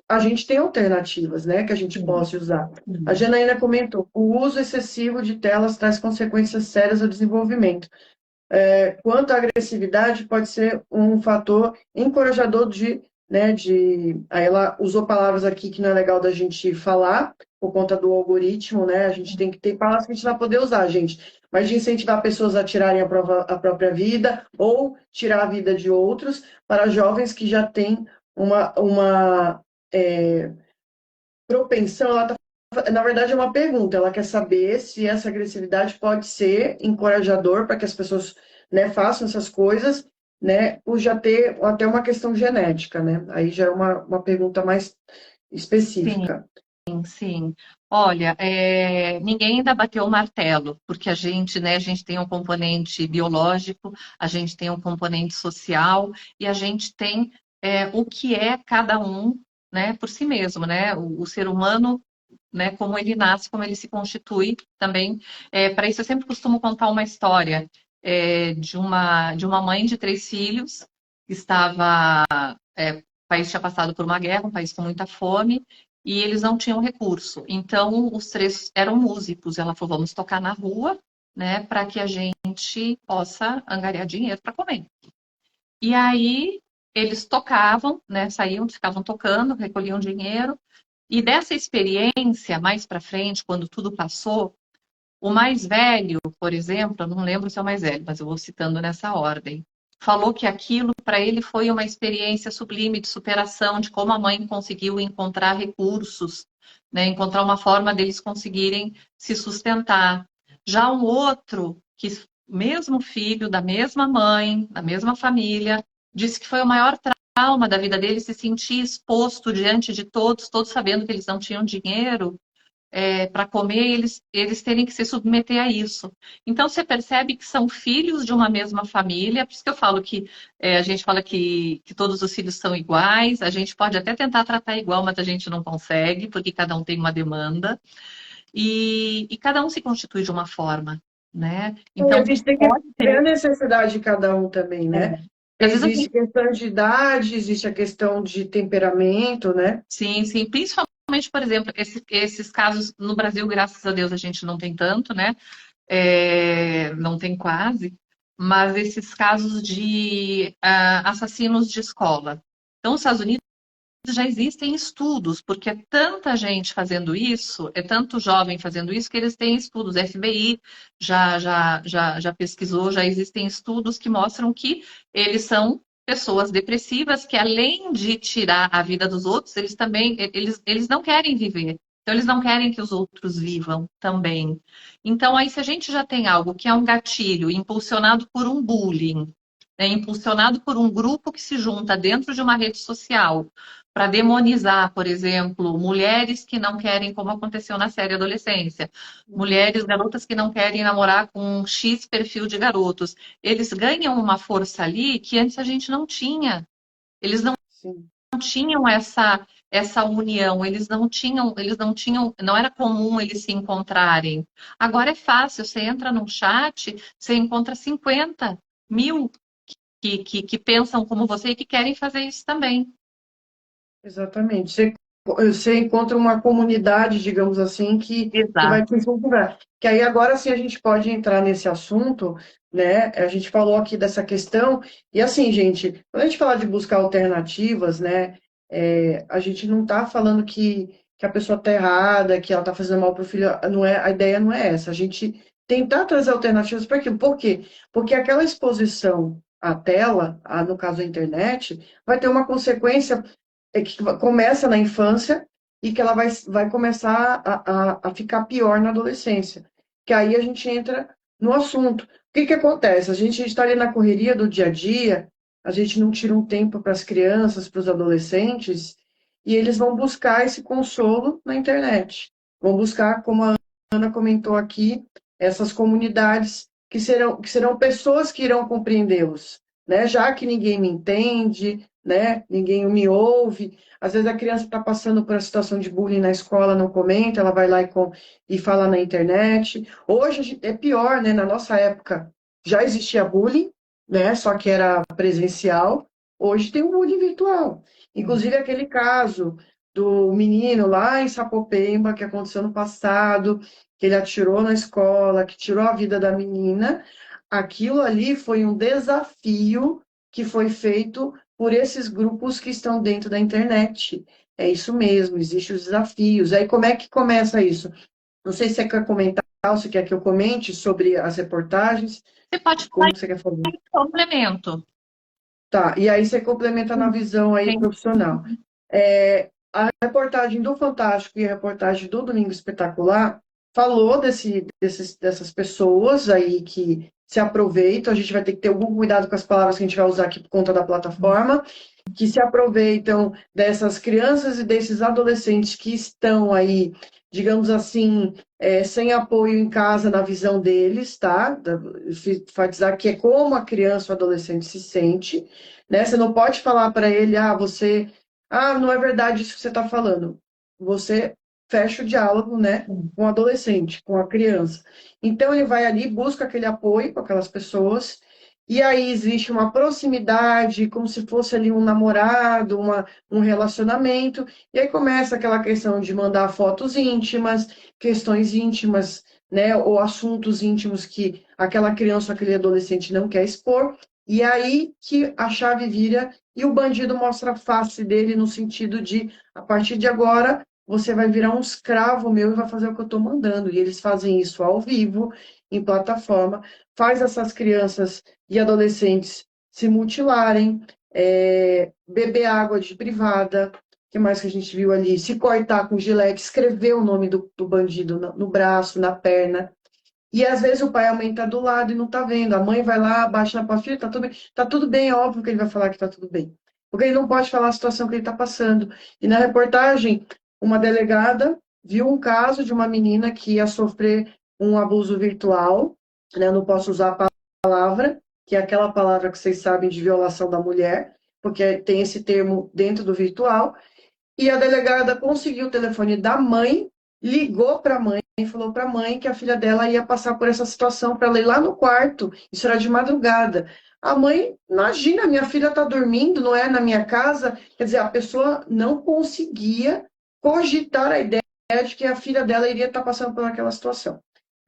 a gente tem alternativas, né, que a gente Sim, possa usar. A sim. Janaína comentou, o uso excessivo de telas traz consequências sérias ao desenvolvimento. Quanto à agressividade, pode ser um fator encorajador aí ela usou palavras aqui que não é legal da gente falar, por conta do algoritmo, né? A gente tem que ter palavras que a gente vai poder usar, gente. Mas de incentivar pessoas a tirarem a própria vida ou tirar a vida de outros, para jovens que já têm uma é, propensão, na verdade, é uma pergunta. Ela quer saber se essa agressividade pode ser encorajador para que as pessoas, né, façam essas coisas, né, por já ter até uma questão genética, né? Aí já é uma pergunta mais Sim, específica. sim. Olha, ninguém ainda bateu o martelo, porque a gente, né, a gente tem um componente biológico, a gente tem um componente social e a gente tem o que é cada um, né, por si mesmo, né? O ser humano, né, como ele nasce, como ele se constitui também. Para isso, eu sempre costumo contar uma história de uma mãe de 3 filhos que estava. O país tinha passado por uma guerra, um país com muita fome, e eles não tinham recurso. Então, os 3 eram músicos. Ela falou: vamos tocar na rua, né, para que a gente possa angariar dinheiro para comer. E aí, eles tocavam, né, saíam, ficavam tocando, recolhiam dinheiro. E dessa experiência, mais para frente, quando tudo passou, o mais velho, por exemplo, eu não lembro se é o mais velho, mas eu vou citando nessa ordem, falou que aquilo para ele foi uma experiência sublime de superação, de como a mãe conseguiu encontrar recursos, né, encontrar uma forma deles conseguirem se sustentar. Já um outro, que mesmo filho da mesma mãe, da mesma família, disse que foi o maior trauma da vida dele se sentir exposto diante de todos, todos sabendo que eles não tinham dinheiro para comer, eles terem que se submeter a isso. Então, você percebe que são filhos de uma mesma família, por isso que eu falo que a gente fala que todos os filhos são iguais, a gente pode até tentar tratar igual, mas a gente não consegue, porque cada um tem uma demanda, e cada um se constitui de uma forma, né? E a Então, gente tem que pode ver a ter. necessidade de cada um também, né? Às vezes a Existe gente. questão de idade, existe a questão de temperamento, né? Sim, sim, principalmente, por exemplo, esses casos no Brasil, graças a Deus, a gente não tem tanto, né? Não tem quase, mas esses casos de assassinos de escola. Então, nos Estados Unidos já existem estudos, porque é tanta gente fazendo isso, é tanto jovem fazendo isso, que eles têm estudos. A FBI já pesquisou, já existem estudos que mostram que eles são pessoas depressivas que, além de tirar a vida dos outros, eles também eles não querem viver. Então, eles não querem que os outros vivam também. Então, aí, se a gente já tem algo que é um gatilho impulsionado por um bullying, né, impulsionado por um grupo que se junta dentro de uma rede social, para demonizar, por exemplo, mulheres que não querem, como aconteceu na série Adolescência, mulheres, garotas que não querem namorar com um X perfil de garotos. Eles ganham uma força ali que antes a gente não tinha. Eles não Sim. tinham essa união, eles não tinham, não era comum eles se encontrarem. Agora é fácil, você entra num chat, você encontra 50 mil que pensam como você e que querem fazer isso também. Exatamente. Você encontra uma comunidade, digamos assim, que vai Exato. te incentivar. Que aí agora sim a gente pode entrar nesse assunto, né? A gente falou aqui dessa questão, e assim, gente, quando a gente fala de buscar alternativas, né? A gente não está falando que a pessoa está errada, que ela está fazendo mal para o filho, não é, a ideia não é essa. A gente tentar trazer alternativas para aquilo. Por quê? Porque aquela exposição à tela, no caso a internet, vai ter uma consequência que começa na infância e que ela vai começar a ficar pior na adolescência. Que aí a gente entra no assunto. O que acontece? A gente está ali na correria do dia a dia, a gente não tira um tempo para as crianças, para os adolescentes, e eles vão buscar esse consolo na internet. Vão buscar, como a Ana comentou aqui, essas comunidades que serão pessoas que irão compreendê-los, né? Já que ninguém me entende, né? Ninguém me ouve. Às vezes a criança está passando por a situação de bullying na escola, não comenta, ela vai lá e fala na internet. Hoje é pior, né? Na nossa época já existia bullying, né? Só que era presencial. Hoje tem o bullying virtual. Inclusive aquele caso do menino lá em Sapopemba, que aconteceu no passado, que ele atirou na escola, que tirou a vida da menina. Aquilo ali foi um desafio que foi feito por esses grupos que estão dentro da internet. É isso mesmo, existem os desafios. Aí como é que começa isso? Não sei se você quer comentar ou se quer que eu comente sobre as reportagens, Você pode falar como que você quer fazer? em complemento. Tá, e aí você complementa na visão aí Sim. profissional. A reportagem do Fantástico e a reportagem do Domingo Espetacular falou dessas pessoas aí que se aproveitam, a gente vai ter que ter algum cuidado com as palavras que a gente vai usar aqui por conta da plataforma, que se aproveitam dessas crianças e desses adolescentes que estão aí, digamos assim, sem apoio em casa na visão deles, tá? Enfatizar que é como a criança ou adolescente se sente, né? Você não pode falar para ele, não é verdade isso que você está falando. Você fecha o diálogo, né, com o adolescente, com a criança. Então ele vai ali, busca aquele apoio com aquelas pessoas, e aí existe uma proximidade, como se fosse ali um namorado, um relacionamento, e aí começa aquela questão de mandar fotos íntimas, questões íntimas, né, ou assuntos íntimos que aquela criança ou aquele adolescente não quer expor, e aí que a chave vira e o bandido mostra a face dele no sentido de, a partir de agora, você vai virar um escravo meu e vai fazer o que eu estou mandando. E eles fazem isso ao vivo, em plataforma, faz essas crianças e adolescentes se mutilarem, beber água de privada, o que mais que a gente viu ali? Se cortar com gilete, escrever o nome do bandido no braço, na perna. E às vezes o pai aumenta do lado e não tá vendo. A mãe vai lá, abaixa na filha, tá tudo bem, é óbvio que ele vai falar que tá tudo bem. Porque ele não pode falar a situação que ele está passando. E na reportagem, uma delegada viu um caso de uma menina que ia sofrer um abuso virtual, né? Eu não posso usar a palavra, que é aquela palavra que vocês sabem de violação da mulher, porque tem esse termo dentro do virtual. E a delegada conseguiu o telefone da mãe, ligou para a mãe e falou para a mãe que a filha dela ia passar por essa situação para ela ir lá no quarto. Isso era de madrugada. A mãe, imagina, minha filha está dormindo, não é na minha casa. Quer dizer, a pessoa não conseguia cogitar a ideia de que a filha dela iria estar passando por aquela situação.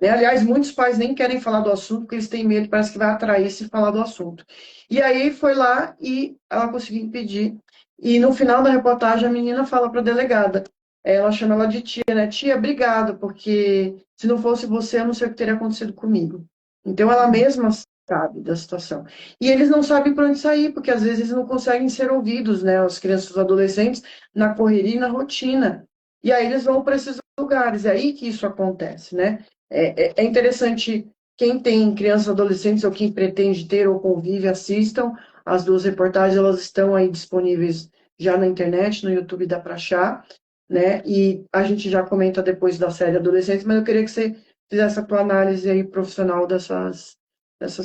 Né? Aliás, muitos pais nem querem falar do assunto porque eles têm medo, parece que vai atrair se falar do assunto. E aí foi lá e ela conseguiu impedir. E no final da reportagem, a menina fala para a delegada, ela chama ela de tia, né? Tia, obrigado, porque se não fosse você, eu não sei o que teria acontecido comigo. Então, ela mesma sabe da situação. E eles não sabem para onde sair, porque às vezes eles não conseguem ser ouvidos, né? As crianças e os adolescentes, na correria e na rotina. E aí eles vão para esses lugares, é aí que isso acontece, né? É interessante quem tem crianças e adolescentes ou quem pretende ter ou convive, assistam. As duas reportagens, elas estão aí disponíveis já na internet, no YouTube dá para achar, né? E a gente já comenta depois da série Adolescentes, mas eu queria que você fizesse a tua análise aí profissional dessas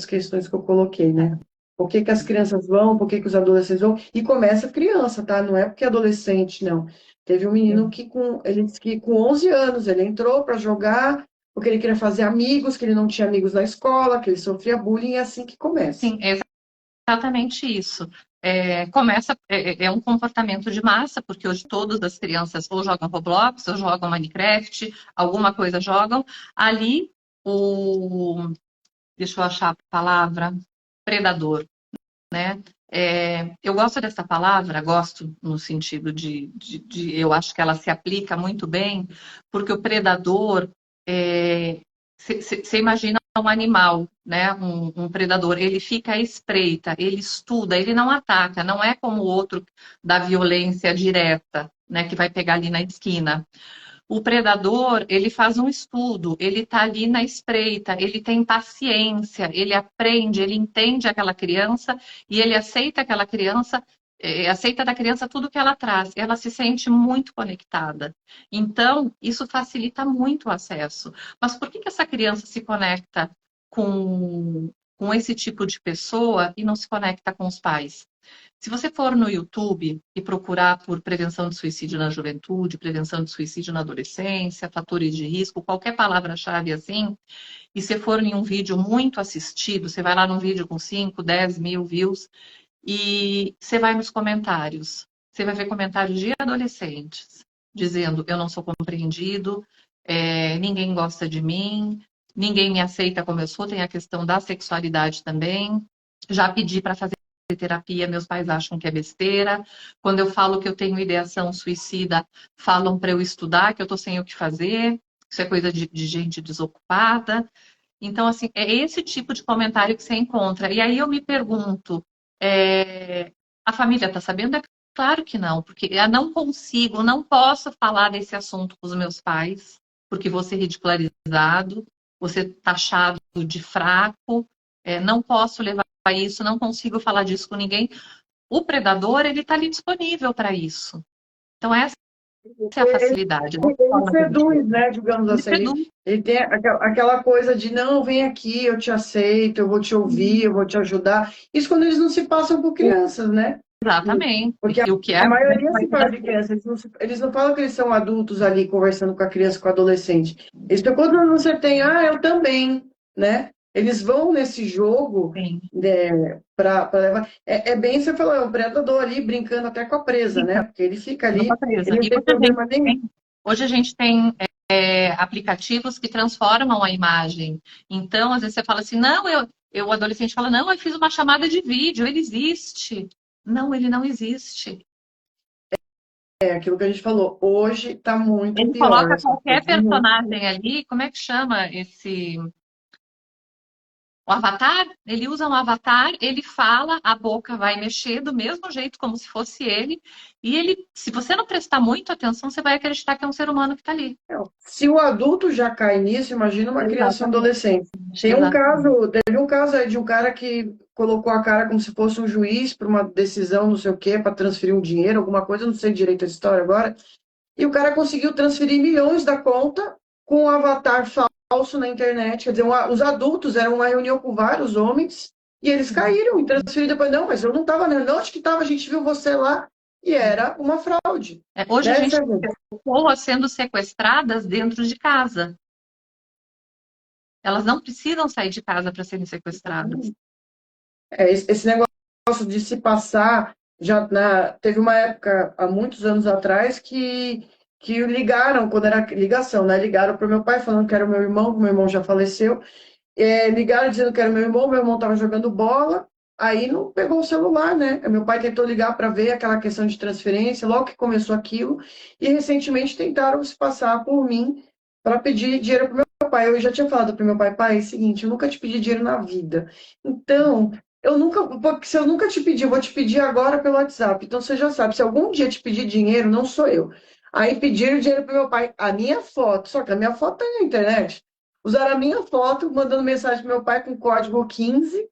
questões que eu coloquei, né? Por que que as crianças vão, por que que os adolescentes vão? E começa criança, tá? Não é porque é adolescente, não. Teve um menino ele disse que com 11 anos ele entrou para jogar, porque ele queria fazer amigos, que ele não tinha amigos na escola, que ele sofria bullying, e é assim que começa. Sim, é exatamente isso. É um comportamento de massa, porque hoje todas as crianças ou jogam Roblox, ou jogam Minecraft, alguma coisa jogam. Ali, deixa eu achar a palavra, predador, né? Eu gosto dessa palavra, gosto no sentido eu acho que ela se aplica muito bem, porque o predador, você imagina um animal, né? Um predador, ele fica à espreita, ele estuda, ele não ataca, não é como o outro da violência direta, né? Que vai pegar ali na esquina. O predador, ele faz um estudo, ele está ali na espreita, ele tem paciência, ele aprende, ele entende aquela criança e ele aceita aquela criança, aceita da criança tudo que ela traz. Ela se sente muito conectada. Então, isso facilita muito o acesso. Mas por que que essa criança se conecta com esse tipo de pessoa e não se conecta com os pais? Se você for no YouTube e procurar por prevenção de suicídio na juventude, prevenção de suicídio na adolescência, fatores de risco, qualquer palavra-chave assim, e você for em um vídeo muito assistido, você vai lá num vídeo com 5, 10 mil views, e você vai nos comentários. Você vai ver comentários de adolescentes dizendo: eu não sou compreendido, ninguém gosta de mim, ninguém me aceita como eu sou, tem a questão da sexualidade também. Já pedi para fazer terapia, meus pais acham que é besteira. Quando eu falo que eu tenho ideação suicida, falam para eu estudar, que eu estou sem o que fazer. Isso é coisa de gente desocupada. Então, assim, é esse tipo de comentário que você encontra. E aí eu me pergunto, a família está sabendo? É claro que não, porque eu não consigo, não posso falar desse assunto com os meus pais, porque vou ser ridicularizado, vou ser taxado de fraco, não posso levar isso, não consigo falar disso com ninguém. O predador, ele está ali disponível para isso. Então, essa é a facilidade. Ele seduz, né, digamos Ele assim. seduz. Ele tem aquela coisa de, não, vem aqui, eu te aceito, eu vou te ouvir, eu vou te ajudar. Isso quando eles não se passam por crianças, né? Exatamente. Porque E o que a é maioria se fala de criança, eles não falam que eles são adultos ali conversando com a criança, com o adolescente. Eles quando você tem, eu também, né? Eles vão nesse jogo, Sim. né, para levar. É bem, você falou, é um predador ali brincando até com a presa, né? Porque ele fica ali, Presa. ele não E tem problema nenhum. hoje a gente tem aplicativos que transformam a imagem. Então, às vezes você fala assim, não, o adolescente fala, não, eu fiz uma chamada de vídeo, ele existe. Não, ele não existe. É aquilo que a gente falou, hoje está muito Ele pior coloca essa qualquer coisa, muito. personagem ali, como é que chama esse... O avatar, ele usa um avatar, ele fala, a boca vai mexer do mesmo jeito como se fosse ele, e ele, se você não prestar muito atenção, você vai acreditar que é um ser humano que está ali. Se o adulto já cai nisso, imagina uma criança e um Exatamente. adolescente. Exatamente. Teve um caso aí de um cara que colocou a cara como se fosse um juiz para uma decisão, não sei o quê, para transferir um dinheiro, alguma coisa, não sei direito a história agora. E o cara conseguiu transferir milhões da conta com um avatar falso na internet. Quer dizer, os adultos eram uma reunião com vários homens e eles caíram e transferiram depois. Não, mas eu não estava, não. Onde que estava? A gente viu você lá e era uma fraude. Hoje a Né, gente Sérgio? tem pessoas sendo sequestradas dentro de casa. Elas não precisam sair de casa para serem sequestradas. Esse negócio de se passar, teve uma época, há muitos anos atrás, que ligaram, quando era ligação, né? Ligaram para o meu pai falando que era o meu irmão já faleceu. Ligaram dizendo que era meu irmão estava jogando bola, aí não pegou o celular, né? Meu pai tentou ligar para ver aquela questão de transferência, logo que começou aquilo, e recentemente tentaram se passar por mim para pedir dinheiro para meu pai. Eu já tinha falado para meu pai, pai, é o seguinte, eu nunca te pedi dinheiro na vida. Então, se eu nunca te pedi, eu vou te pedir agora pelo WhatsApp. Então você já sabe, se algum dia te pedir dinheiro, não sou eu. Aí pediram dinheiro para meu pai, a minha foto, só que a minha foto tá na internet. Usaram a minha foto, mandando mensagem pro meu pai com código 15.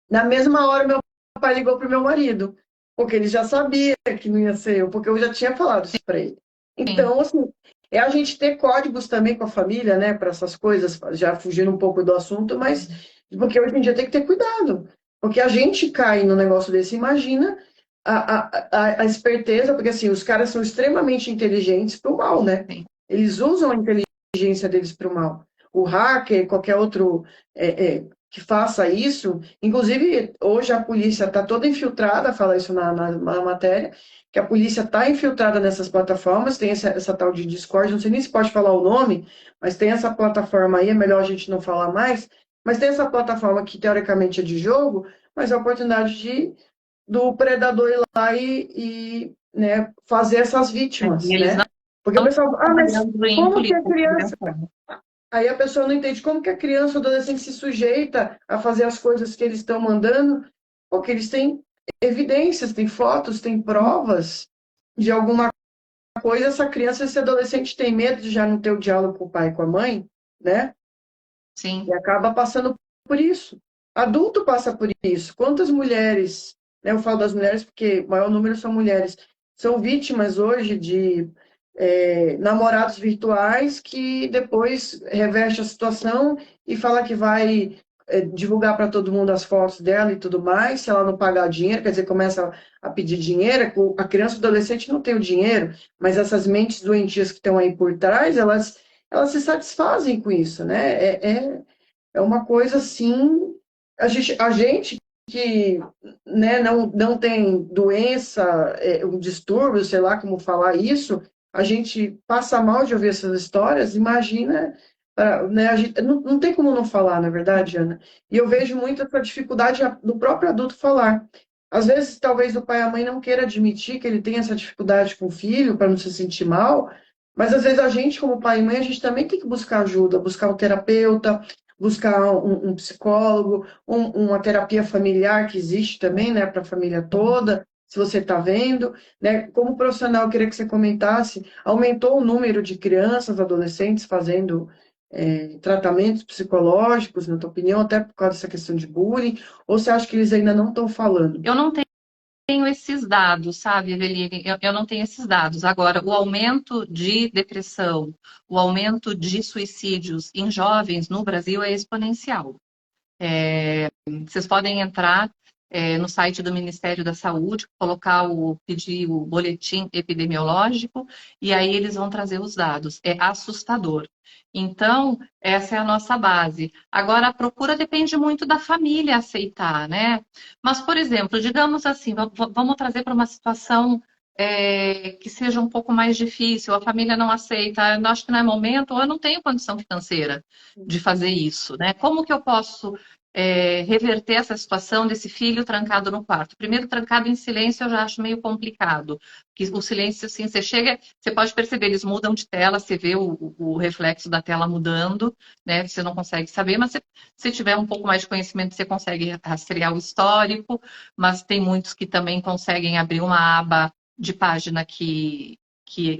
Na mesma hora, meu pai ligou pro meu marido. porque ele já sabia que não ia ser eu, porque eu já tinha falado isso para ele. Sim, Então, assim, é a gente ter códigos também com a família, né, para essas coisas, já fugindo um pouco do assunto, mas porque hoje em dia tem que ter cuidado, porque a gente cai no negócio desse, imagina a esperteza, porque assim, os caras são extremamente inteligentes para o mal, né? sim. Eles usam a inteligência deles para o mal. O hacker, qualquer outro que faça isso, inclusive hoje a polícia está toda infiltrada, fala isso na matéria, que a polícia está infiltrada nessas plataformas, tem essa tal de Discord, não sei nem se pode falar o nome, mas tem essa plataforma aí, é melhor a gente não falar mais, mas tem essa plataforma que teoricamente é de jogo, mas é a oportunidade do predador ir lá né, fazer essas E vítimas, eles né? Porque o não pessoal, estão mas trabalhando em como que a polícia, criança... né? Aí a pessoa não entende como que a criança ou adolescente se sujeita a fazer as coisas que eles estão mandando, porque eles têm evidências, têm fotos, têm provas de alguma coisa. Essa criança, esse adolescente tem medo de já não ter o diálogo com o pai e com a mãe, né? E Sim, acaba passando por isso. Adulto passa por isso. Quantas mulheres, né, eu falo das mulheres porque o maior número são mulheres, são vítimas hoje de namorados virtuais que depois reverte a situação e fala que vai divulgar para todo mundo as fotos dela e tudo mais, se ela não pagar dinheiro, quer dizer, começa a pedir dinheiro, a criança e o adolescente não tem o dinheiro, mas essas mentes doentias que estão aí por trás, elas se satisfazem com isso, né? É uma coisa assim, a gente que né, não tem doença, um distúrbio, sei lá como falar isso, a gente passa mal de ouvir essas histórias, imagina, né, a gente, não tem como não falar, na verdade, Ana. E eu vejo muito essa dificuldade do próprio adulto falar. Às vezes, talvez o pai e a mãe não queira admitir que ele tem essa dificuldade com o filho, para não se sentir mal, mas às vezes a gente, como pai e mãe, a gente também tem que buscar ajuda, buscar um terapeuta, buscar um psicólogo, uma terapia familiar que existe também, né, para a família toda, se você está vendo, né, como profissional, eu queria que você comentasse, aumentou o número de crianças, adolescentes fazendo tratamentos psicológicos, na tua opinião, até por causa dessa questão de bullying, ou você acha que eles ainda não estão falando? eu não tenho esses dados, sabe, Eveline? Eu não tenho esses dados. Agora, o aumento de depressão, o aumento de suicídios em jovens no Brasil é exponencial. Vocês podem entrar no site do Ministério da Saúde, pedir o boletim epidemiológico, e aí eles vão trazer os dados. É assustador. Então, essa é a nossa base. Agora, a procura depende muito da família aceitar, né? Mas, por exemplo, digamos assim, vamos trazer para uma situação que seja um pouco mais difícil, a família não aceita, eu acho que não é momento, ou eu não tenho condição financeira de fazer isso, né? Como que eu posso reverter essa situação desse filho trancado no quarto? Primeiro, trancado em silêncio eu já acho meio complicado, porque o silêncio, assim, você chega, você pode perceber, eles mudam de tela, você vê o reflexo da tela mudando, né? Você não consegue saber, mas se tiver um pouco mais de conhecimento, você consegue rastrear o histórico, mas tem muitos que também conseguem abrir uma aba de página que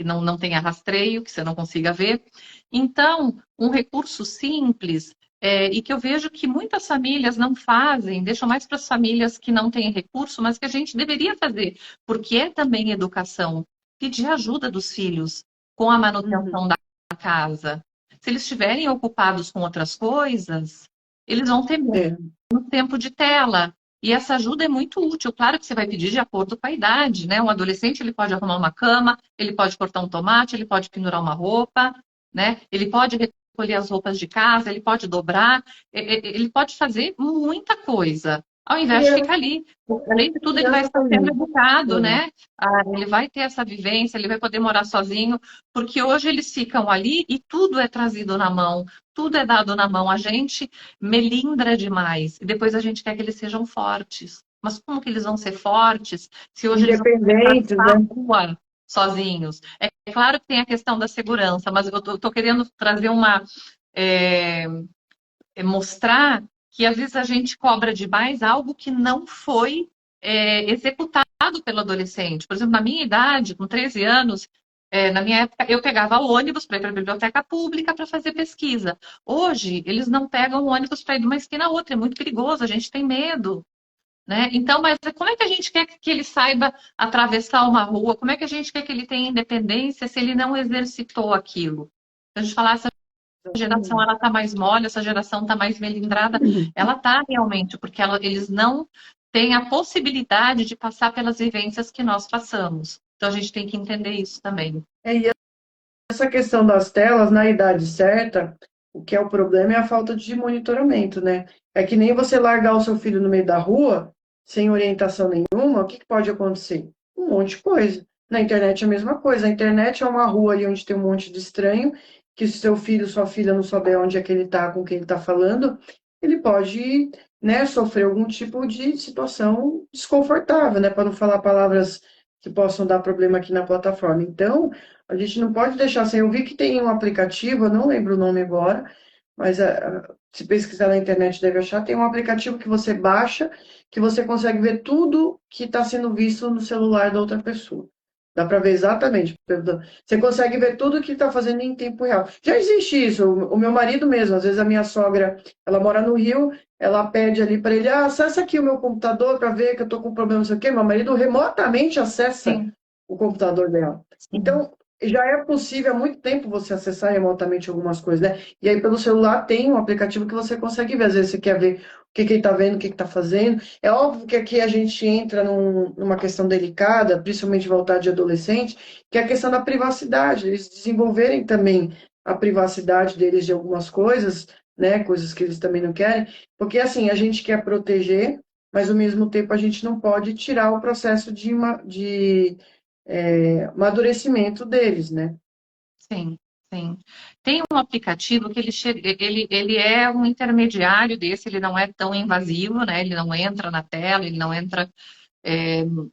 não tenha rastreio, que você não consiga ver. Então, um recurso simples e que eu vejo que muitas famílias não fazem, deixam mais para as famílias que não têm recurso, mas que a gente deveria fazer, porque é também educação, pedir ajuda dos filhos com a Uhum. manutenção da casa. Se eles estiverem ocupados com outras coisas, eles vão ter menos É. tempo de tela. E essa ajuda é muito útil. Claro que você vai pedir de acordo com a idade, né? Um adolescente ele pode arrumar uma cama, ele pode cortar um tomate, ele pode pendurar uma roupa, né? Ele pode recolher as roupas de casa, ele pode dobrar, ele pode fazer muita coisa, ao invés de ficar ali. Além de tudo, ele vai Criança estar sendo também. educado, né? Ele vai ter essa vivência, ele vai poder morar sozinho, porque hoje eles ficam ali e tudo é trazido na mão, tudo é dado na mão. A gente melindra demais e depois a gente quer que eles sejam fortes. Mas como que eles vão ser fortes se hoje eles vão Independentes, atravessar né? a rua sozinhos? É claro que tem a questão da segurança, mas eu estou querendo trazer é, mostrar que às vezes a gente cobra demais algo que não foi executado pelo adolescente. Por exemplo, na minha idade, com 13 anos, na minha época, eu pegava ônibus para ir para a biblioteca pública para fazer pesquisa. Hoje, eles não pegam ônibus para ir de uma esquina a outra, é muito perigoso, a gente tem medo. né? Então, mas como é que a gente quer que ele saiba atravessar uma rua? Como é que a gente quer que ele tenha independência se ele não exercitou aquilo? A gente falar, essa geração Exatamente. ela tá mais mole, essa geração tá mais melindrada, ela tá realmente, porque eles não têm a possibilidade de passar pelas vivências que nós passamos. Então a gente tem que entender isso também. E essa questão das telas na idade certa, o que é o problema é a falta de monitoramento, né? É que nem você largar o seu filho no meio da rua, sem orientação nenhuma, o que que pode acontecer? Um monte de coisa. Na internet é a mesma coisa. A internet é uma rua ali onde tem um monte de estranho, que se seu filho, sua filha não souber onde é que ele está, com quem ele está falando, ele pode, né, sofrer algum tipo de situação desconfortável, né? Para não falar palavras que possam dar problema aqui na plataforma. Então, a gente não pode deixar sem. Eu vi que tem um aplicativo, eu não lembro o nome agora, mas se pesquisar na internet deve achar. Tem um aplicativo que você baixa, que você consegue ver tudo que está sendo visto no celular da outra pessoa. Dá para ver exatamente. Você consegue ver tudo que está fazendo em tempo real. Já existe isso. O meu marido mesmo, às vezes a minha sogra, ela mora no Rio, ela pede ali para ele, acessa aqui o meu computador para ver que eu estou com problema, não sei o quê. Meu marido remotamente acessa Sim, o computador dela. sim, Então, já é possível há muito tempo você acessar remotamente algumas coisas, né? E aí pelo celular tem um aplicativo que você consegue ver. Às vezes você quer ver o que que ele está vendo, o que que está fazendo. É óbvio que aqui a gente entra numa questão delicada, principalmente voltar de adolescente, que é a questão da privacidade. Eles desenvolverem também a privacidade deles de algumas coisas, né? Coisas que eles também não querem. Porque assim, a gente quer proteger, mas ao mesmo tempo a gente não pode tirar o processo de amadurecimento deles, né? sim, sim. Tem um aplicativo que ele é um intermediário desse, ele não é tão invasivo, né? Ele não entra na tela, ele não entra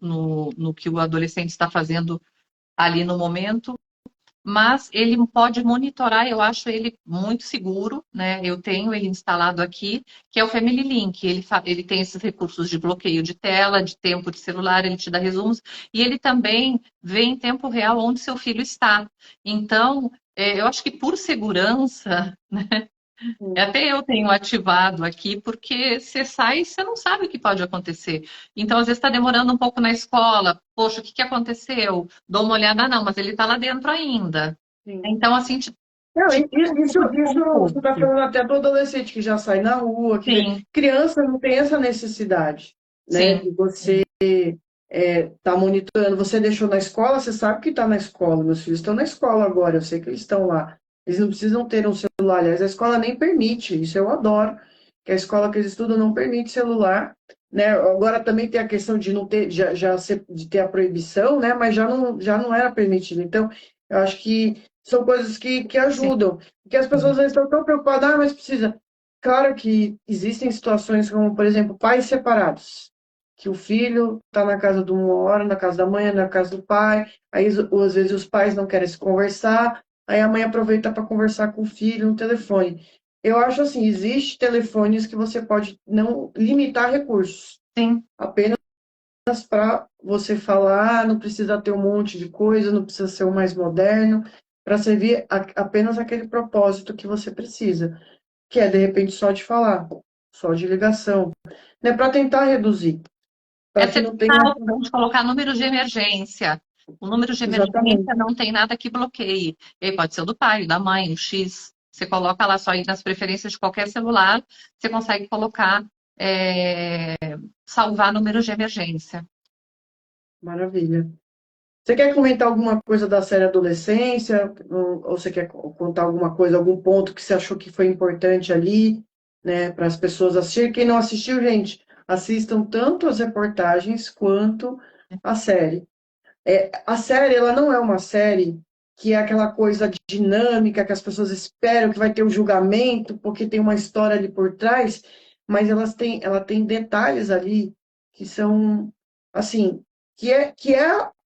no que o adolescente está fazendo ali no momento, mas ele pode monitorar, eu acho ele muito seguro, né? Eu tenho ele instalado aqui, que é o Family Link. Ele tem esses recursos de bloqueio de tela, de tempo de celular, ele te dá resumos, e ele também vê em tempo real onde seu filho está. Então, eu acho que por segurança, até eu tenho ativado aqui, porque você sai e você não sabe o que pode acontecer. Então, às vezes está demorando um pouco na escola. Poxa, o que que aconteceu? Dou uma olhada, não, mas ele está lá dentro ainda. Sim. Então, assim, Não, te isso você está conforto. falando até do adolescente que já sai na rua, que vê. Sim, Criança não tem essa necessidade, né? De sim, você estar monitorando. Você deixou na escola, você sabe que está na escola. Meus filhos estão na escola agora, eu sei que eles estão lá. Eles não precisam ter um celular. Aliás, a escola nem permite, isso eu adoro, que a escola que eles estudam não permite celular. Né? Agora também tem a questão de não ter, de ter a proibição, né? Mas já não era permitido. Então, eu acho que são coisas que sim, ajudam. Porque as pessoas sim. às vezes estão tão preocupadas, mas precisa. Claro que existem situações como, por exemplo, pais separados, que o filho está na casa de uma hora, na casa da mãe, na casa do pai, aí às vezes os pais não querem se conversar, aí a mãe aproveita para conversar com o filho no telefone. Eu acho assim, existe telefones que você pode não limitar recursos, Sim. apenas para você falar, não precisa ter um monte de coisa, não precisa ser o mais moderno, para servir apenas aquele propósito que você precisa, que é de repente só de falar, só de ligação, né? Para tentar reduzir, É para que você não tenha. tentar, vamos colocar número de emergência. O número de Exatamente. emergência não tem nada que bloqueie. E aí pode ser o do pai, o da mãe, o X. Você coloca lá só aí nas preferências de qualquer celular, você consegue colocar, salvar número de emergência. Maravilha. Você quer comentar alguma coisa da série Adolescência? Ou você quer contar alguma coisa, algum ponto que você achou que foi importante ali, né, para as pessoas assistirem? Quem não assistiu, gente, assistam tanto as reportagens quanto a série. A série, ela não é uma série que é aquela coisa dinâmica que as pessoas esperam que vai ter um julgamento, porque tem uma história ali por trás, mas ela tem detalhes ali que são, assim, que é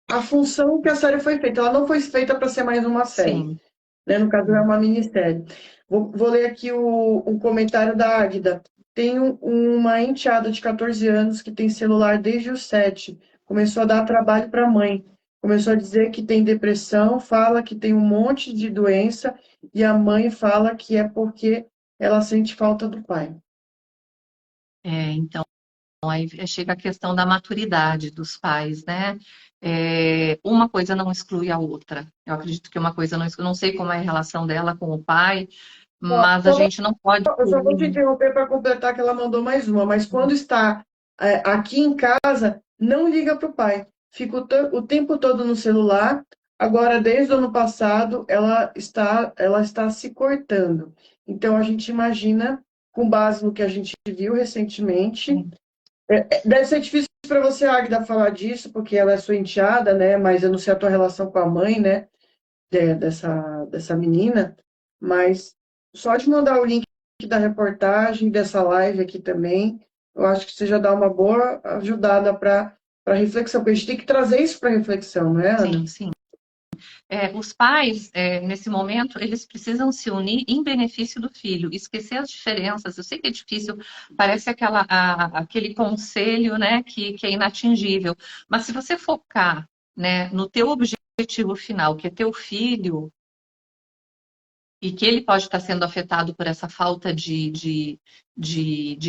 a função que a série foi feita. Ela não foi feita para ser mais uma série, Sim. né? No caso, é uma minissérie. Vou ler aqui um comentário da Águida. Tenho uma enteada de 14 anos que tem celular desde os 7. Começou a dar trabalho para a mãe. Começou a dizer que tem depressão, fala que tem um monte de doença, e a mãe fala que é porque ela sente falta do pai. Então. aí chega a questão da maturidade dos pais, né? Uma coisa não exclui a outra. Eu acredito que uma coisa não exclui, não sei como é a relação dela com o pai, mas a gente não pode. Eu só vou te interromper para completar que ela mandou mais uma, mas quando está aqui em casa, não liga para o pai. Fica o tempo todo no celular. Agora, desde o ano passado, ela está se cortando. Então, a gente imagina, com base no que a gente viu recentemente, deve ser difícil para você, Agda, falar disso, porque ela é sua enteada, né? Mas eu não sei a tua relação com a mãe, né? Dessa menina, mas só de mandar o link da reportagem, dessa live aqui também, eu acho que você já dá uma boa ajudada para reflexão, porque a gente tem que trazer isso para reflexão, não é, Ana? Sim, sim. Os pais, nesse momento, eles precisam se unir em benefício do filho, esquecer as diferenças. Eu sei que é difícil, parece aquele conselho, né, que é inatingível. Mas se você focar, né, no teu objetivo final, que é teu filho, e que ele pode estar sendo afetado por essa falta de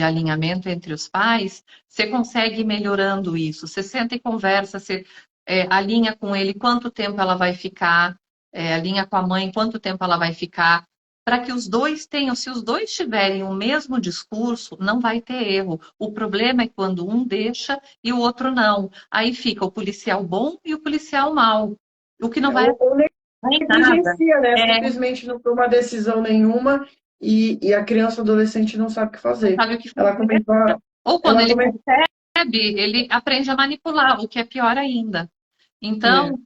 alinhamento entre os pais, você consegue ir melhorando isso. Você senta e conversa, você alinha com ele quanto tempo ela vai ficar, alinha com a mãe quanto tempo ela vai ficar, para que os dois tenham, se os dois tiverem o mesmo discurso, não vai ter erro. O problema é quando um deixa e o outro não. Aí fica o policial bom e o policial mau. O que não vai Ou em nada. negligencia, né? É, Simplesmente não toma decisão nenhuma e a criança ou adolescente não sabe o que não fazer. sabe o que Ela fazer. comentou, Ou quando ela ele comentou, percebe, ele aprende a manipular, o que é pior ainda. é, Então,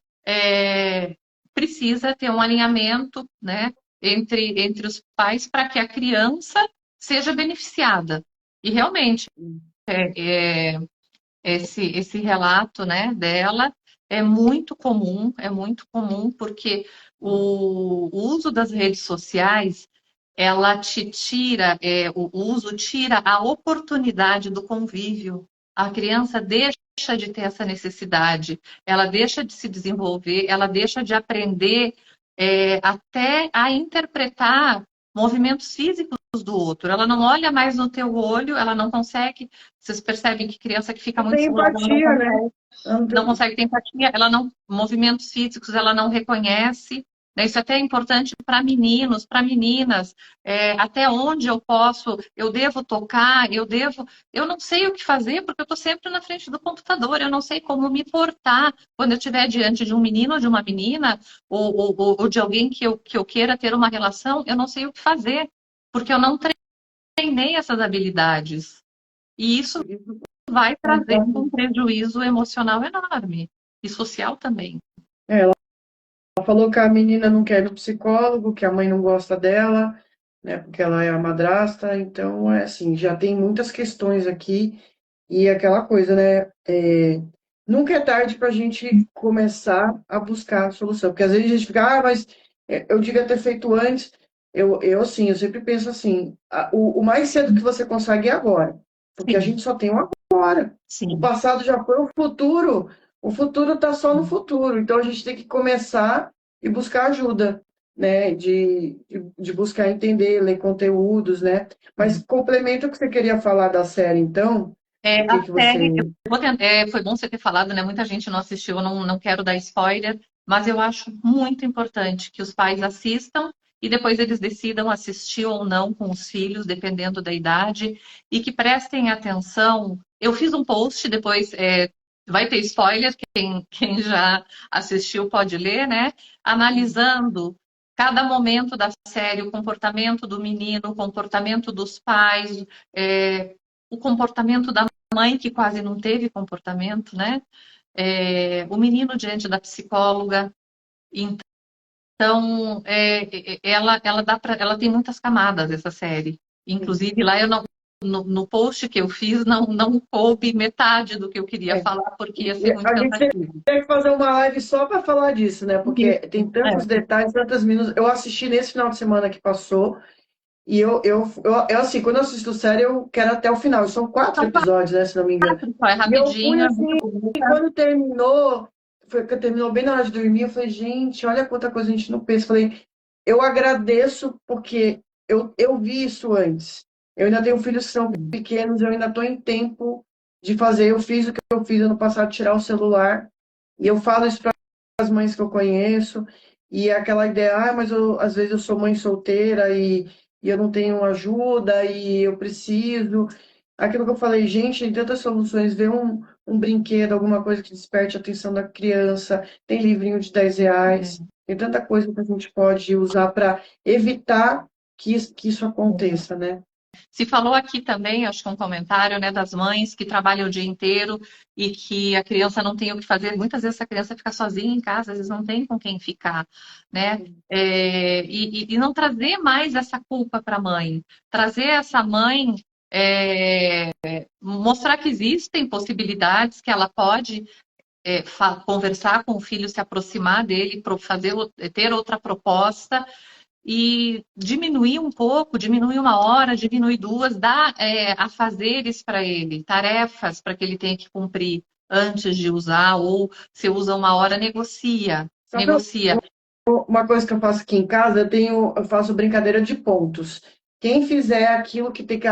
precisa ter um alinhamento, né, entre os pais para que a criança seja beneficiada. E realmente, é, esse relato, né, dela é muito comum, porque o uso das redes sociais ela te tira, o uso tira a oportunidade do convívio. A criança deixa de ter essa necessidade, ela deixa de se desenvolver, ela deixa de aprender até a interpretar movimentos físicos do outro. Ela não olha mais no teu olho, ela não consegue. Vocês percebem que criança que fica não muito tem celular, ela não empatia, né? consegue, Ela não não tem- consegue ter empatia, ela não, movimentos físicos ela não reconhece. Né? Isso até é importante para meninos, para meninas, até onde eu posso, eu devo tocar, eu não sei o que fazer, porque eu estou sempre na frente do computador, eu não sei como me portar quando eu estiver diante de um menino ou de uma menina, ou de alguém que eu queira ter uma relação, eu não sei o que fazer, porque eu não treinei essas habilidades. E isso vai trazendo um prejuízo emocional enorme, e social também. Ela falou que a menina não quer ir no psicólogo, que a mãe não gosta dela, né? Porque ela é a madrasta. Então, é assim, já tem muitas questões aqui. E aquela coisa, né? Nunca é tarde para a gente começar a buscar a solução. Porque às vezes a gente fica, mas eu devia ter feito antes. Assim, eu sempre penso assim, o mais cedo que você consegue é agora. Porque a Sim, gente só tem um agora. O sim. passado já foi, o futuro está só no futuro. Então a gente tem que começar e buscar ajuda, né? De buscar entender, ler conteúdos, né? Mas complementa o que você queria falar da série, então. O que A que série, você. eu vou foi bom você ter falado, né? Muita gente não assistiu, eu não quero dar spoiler, mas eu acho muito importante que os pais assistam e depois eles decidam assistir ou não com os filhos, dependendo da idade, e que prestem atenção. Eu fiz um post, depois vai ter spoiler, quem já assistiu pode ler, né? Analisando cada momento da série, o comportamento do menino, o comportamento dos pais, o comportamento da mãe que quase não teve comportamento, né? O menino diante da psicóloga. Então, ela tem muitas camadas essa série. Inclusive, lá eu não, no post que eu fiz não coube metade do que eu queria É, falar, porque ia ser muito a gente cansativo. tem que fazer uma live só para falar disso, né? Porque tem Isso, tantos detalhes, tantas minutos. Eu assisti nesse final de semana que passou, e assim, quando eu assisto série, eu quero até o final. São 4 São episódios, né? Se não me engano. quatro, só é E eu fui rapidinho, é muito assim, e bonita. quando terminou, foi que terminou bem na hora de dormir, eu falei, gente, olha quanta coisa a gente não pensa. Falei, eu agradeço porque eu vi isso antes. Eu ainda tenho filhos que são pequenos, eu ainda estou em tempo de fazer. Eu fiz o que eu fiz ano passado, tirar o celular, e eu falo isso para as mães que eu conheço, e é aquela ideia, mas às vezes eu sou mãe solteira e eu não tenho ajuda e eu preciso. Aquilo que eu falei, gente, tem tantas soluções, ver um brinquedo, alguma coisa que desperte a atenção da criança, tem livrinho de R$ 10, tem tanta coisa que a gente pode usar para evitar que isso aconteça, né? Se falou aqui também, acho que um comentário, né, das mães que trabalham o dia inteiro e que a criança não tem o que fazer. Muitas vezes a criança fica sozinha em casa, às vezes não tem com quem ficar, né? E não trazer mais essa culpa para a mãe. Trazer essa mãe, mostrar que existem possibilidades, que ela pode conversar com o filho, se aproximar dele, ter outra proposta e diminuir um pouco, diminuir 1 hora, diminuir 2, dar afazeres para ele, tarefas para que ele tenha que cumprir antes de usar, ou se usa 1 hora, negocia, Sabe negocia. uma coisa que eu faço aqui em casa? Eu faço brincadeira de pontos. Quem fizer aquilo que tem que.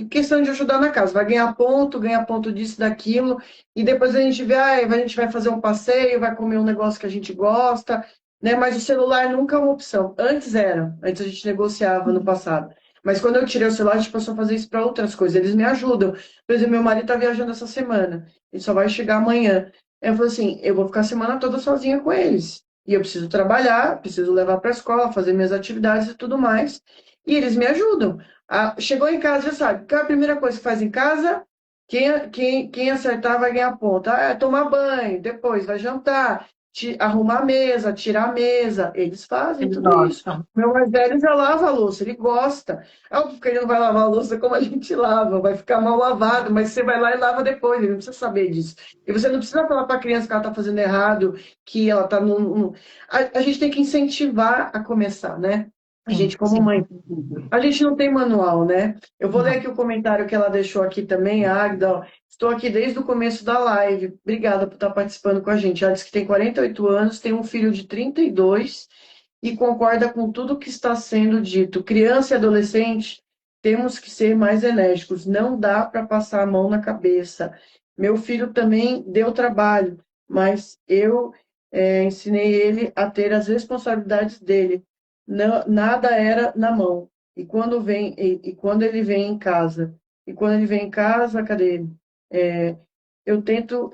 Questão de ajudar na casa, vai ganhar ponto disso, daquilo, e depois a gente vê, a gente vai fazer um passeio, vai comer um negócio que a gente gosta, né? Mas o celular nunca é uma opção. Antes a gente negociava no passado. Mas quando eu tirei o celular, a gente passou a fazer isso para outras coisas. Eles me ajudam. Por exemplo, meu marido está viajando essa semana, ele só vai chegar amanhã. Eu falei assim: eu vou ficar a semana toda sozinha com eles. E eu preciso trabalhar, preciso levar para a escola, fazer minhas atividades e tudo mais. E eles me ajudam. Chegou em casa, já sabe. Qual é a primeira coisa que faz em casa? Quem acertar vai ganhar ponto. Tomar banho, depois vai jantar, arrumar a mesa, tirar a mesa. Eles fazem Eles tudo isso. gostam. Meu mais velho já lava a louça, ele gosta. É óbvio que ele não vai lavar a louça como a gente lava, vai ficar mal lavado, mas você vai lá e lava depois, ele não precisa saber disso. E você não precisa falar para a criança que ela está fazendo errado, que ela está num. A gente tem que incentivar a começar, né? A Sim, gente, como sim. mãe, a gente não tem manual, né? Eu vou ler Não. aqui o comentário que ela deixou aqui também, a Agda. Ó. Estou aqui desde o começo da live. Obrigada por estar participando com a gente. Ela disse que tem 48 anos, tem um filho de 32 e concorda com tudo que está sendo dito. Criança e adolescente, temos que ser mais enérgicos. Não dá para passar a mão na cabeça. Meu filho também deu trabalho, mas eu ensinei ele a ter as responsabilidades dele. Não, nada era na mão. Quando ele vem em casa, cadê ele? Eu tento.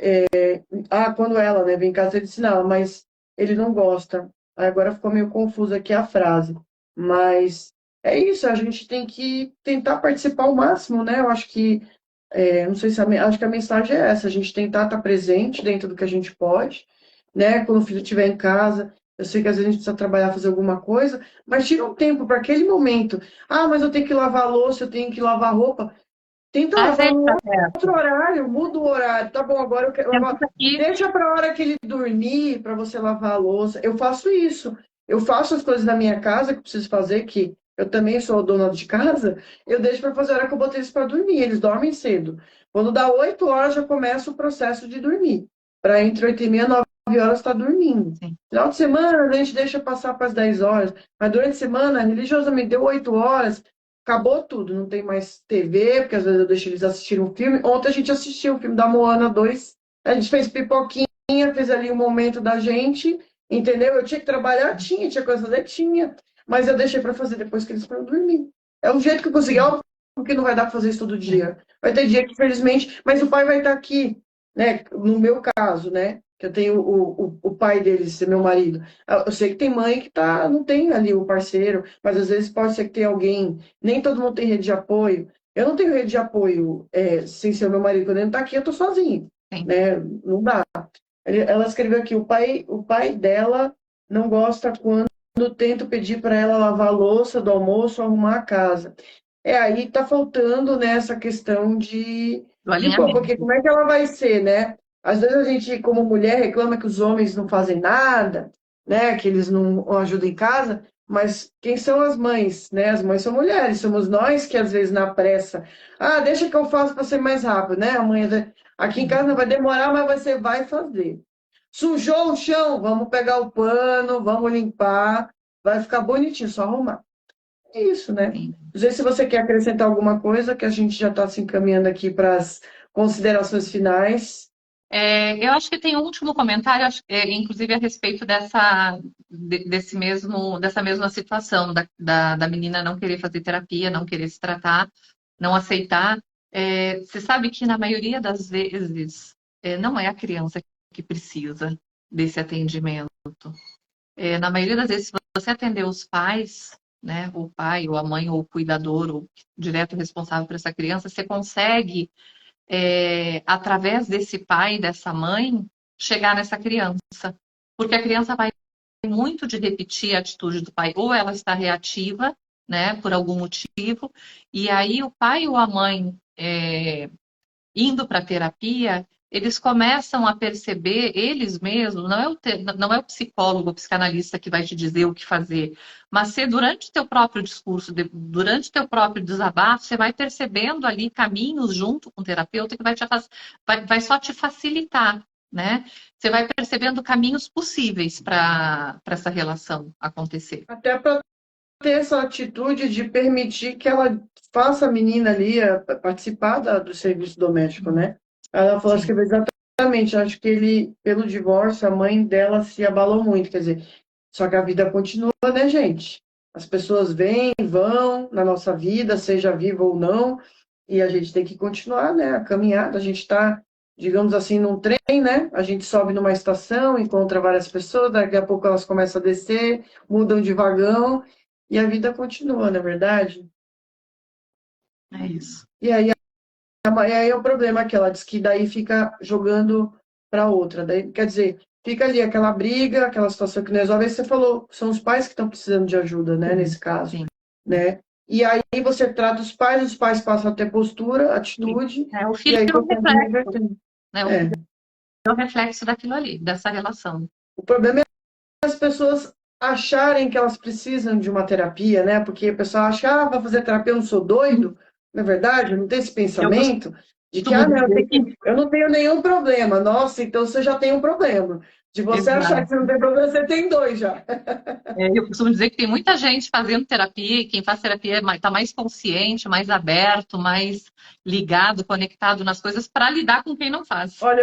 Quando ela, né, vem em casa, ele ensina ela, mas ele não gosta. Agora ficou meio confusa aqui a frase. Mas é isso, a gente tem que tentar participar ao máximo, né? Eu acho que, não sei se acho que a mensagem é essa, a gente tentar estar presente dentro do que a gente pode, né? Quando o filho estiver em casa, eu sei que às vezes a gente precisa trabalhar, fazer alguma coisa, mas tira um tempo para aquele momento. Mas eu tenho que lavar a louça, eu tenho que lavar a roupa. Tenta Às lavar vezes, no outro horário, muda o horário. Tá bom, agora eu quero temos lavar. aqui. Deixa para a hora que ele dormir, para você lavar a louça. Eu faço isso. Eu faço as coisas da minha casa que eu preciso fazer, que eu também sou dona de casa. Eu deixo para fazer a hora que eu botei eles para dormir. Eles dormem cedo. Quando dá 8 horas, já começa o processo de dormir. Para entre 8h30 e 9 horas estar dormindo. Sim. Final de semana, a gente deixa passar para as 10 horas. Mas durante a semana, religiosamente, deu 8 horas. Acabou tudo, não tem mais TV, porque às vezes eu deixo eles assistirem um filme. Ontem a gente assistiu o filme da Moana 2. A gente fez pipoquinha, fez ali um momento da gente, entendeu? Eu tinha que trabalhar, tinha coisa a fazer, tinha. Mas eu deixei para fazer depois que eles foram dormir. É o jeito que eu consegui, óbvio que não vai dar para fazer isso todo dia. Vai ter dia que, infelizmente, mas o pai vai estar aqui, né? No meu caso, né? Que eu tenho o pai deles, ser meu marido. Eu sei que tem mãe que não tem ali o parceiro, mas às vezes pode ser que tenha alguém, nem todo mundo tem rede de apoio. Eu não tenho rede de apoio sem ser o meu marido. Quando ele não está aqui, eu estou sozinha, Sim. né? Não dá. Ela escreveu aqui, o pai dela não gosta quando tento pedir para ela lavar a louça do almoço, arrumar a casa. Aí está faltando nessa questão Do porque alinhamento. como é que ela vai ser, né? Às vezes a gente, como mulher, reclama que os homens não fazem nada, né? Que eles não ajudam em casa, mas quem são as mães, né? As mães são mulheres, somos nós que às vezes na pressa, deixa que eu faço para ser mais rápido, né? A mãe, aqui em casa não vai demorar, mas você vai fazer. Sujou o chão, vamos pegar o pano, vamos limpar, vai ficar bonitinho, só arrumar. É isso, né? Sim. Não sei se você quer acrescentar alguma coisa, que a gente já está se encaminhando aqui para as considerações finais. Eu acho que tem um último comentário, inclusive a respeito dessa mesma situação da menina não querer fazer terapia, não querer se tratar, não aceitar. Você sabe que na maioria das vezes não é a criança que precisa desse atendimento. Na maioria das vezes, se você atender os pais, né, o pai, ou a mãe, ou o cuidador, ou direto responsável por essa criança, você consegue através desse pai, dessa mãe, chegar nessa criança. Porque a criança vai muito de repetir a atitude do pai, ou ela está reativa, né, por algum motivo, e aí o pai ou a mãe indo para a terapia, eles começam a perceber eles mesmos, não é o psicólogo, o psicanalista que vai te dizer o que fazer, mas ser durante o teu próprio discurso, durante o teu próprio desabafo, você vai percebendo ali caminhos junto com o terapeuta que vai só te facilitar, né? Você vai percebendo caminhos possíveis para essa relação acontecer. Até para ter essa atitude de permitir que ela faça a menina ali participar do serviço doméstico, né? Ela falou, acho que exatamente, acho que ele, pelo divórcio, a mãe dela se abalou muito, quer dizer, só que a vida continua, né, gente? As pessoas vêm, vão na nossa vida, seja viva ou não, e a gente tem que continuar, né, a caminhada. A gente está, digamos assim, num trem, né? A gente sobe numa estação, encontra várias pessoas, daqui a pouco elas começam a descer, mudam de vagão, e a vida continua, não é verdade? É isso. E aí é o problema que ela diz que daí fica jogando para outra. Daí, quer dizer, fica ali aquela briga, aquela situação que não resolve. Aí você falou, são os pais que estão precisando de ajuda, né, nesse caso, Sim. né? E aí você trata os pais passam a ter postura, atitude, O e filho aí é um você vai reflexo, revertendo. né? O filho é um reflexo daquilo ali, dessa relação. O problema é as pessoas acharem que elas precisam de uma terapia, né? Porque o pessoal acha, vai fazer terapia, eu não sou doido. Na verdade, não tem esse Eu pensamento de que, costumo não, dizer que. eu não tenho nenhum problema. Nossa, então você já tem um problema. De você achar que Exato. você não tem problema, você tem dois já. Eu costumo dizer que tem muita gente fazendo terapia, e quem faz terapia está mais consciente, mais aberto, mais ligado, conectado nas coisas para lidar com quem não faz. Olha,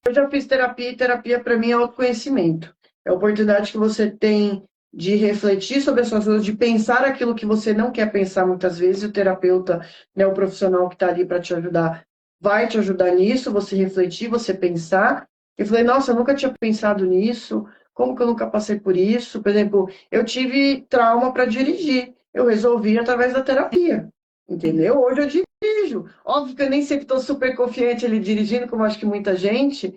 eu já fiz terapia e terapia para mim é autoconhecimento. É a oportunidade que você tem de refletir sobre as suas coisas, de pensar aquilo que você não quer pensar muitas vezes. O terapeuta, né, o profissional que está ali para te ajudar, vai te ajudar nisso, você refletir, você pensar. Eu falei, nossa, eu nunca tinha pensado nisso, como que eu nunca passei por isso? Por exemplo, eu tive trauma para dirigir, eu resolvi através da terapia, entendeu? Hoje eu dirijo. Óbvio que eu nem sempre estou super confiante ali dirigindo, como acho que muita gente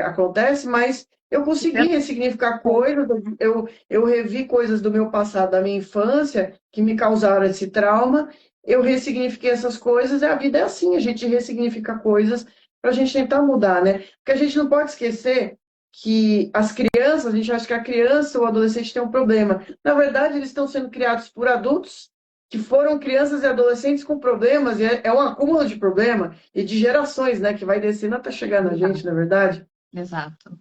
acontece, mas eu consegui ressignificar coisas, eu revi coisas do meu passado, da minha infância, que me causaram esse trauma, eu ressignifiquei essas coisas, e a vida é assim, a gente ressignifica coisas para a gente tentar mudar, né? Porque a gente não pode esquecer que as crianças, a gente acha que a criança ou o adolescente tem um problema. Na verdade, eles estão sendo criados por adultos que foram crianças e adolescentes com problemas, e é um acúmulo de problema e de gerações, né, que vai descendo até chegar na gente, na verdade. Exato.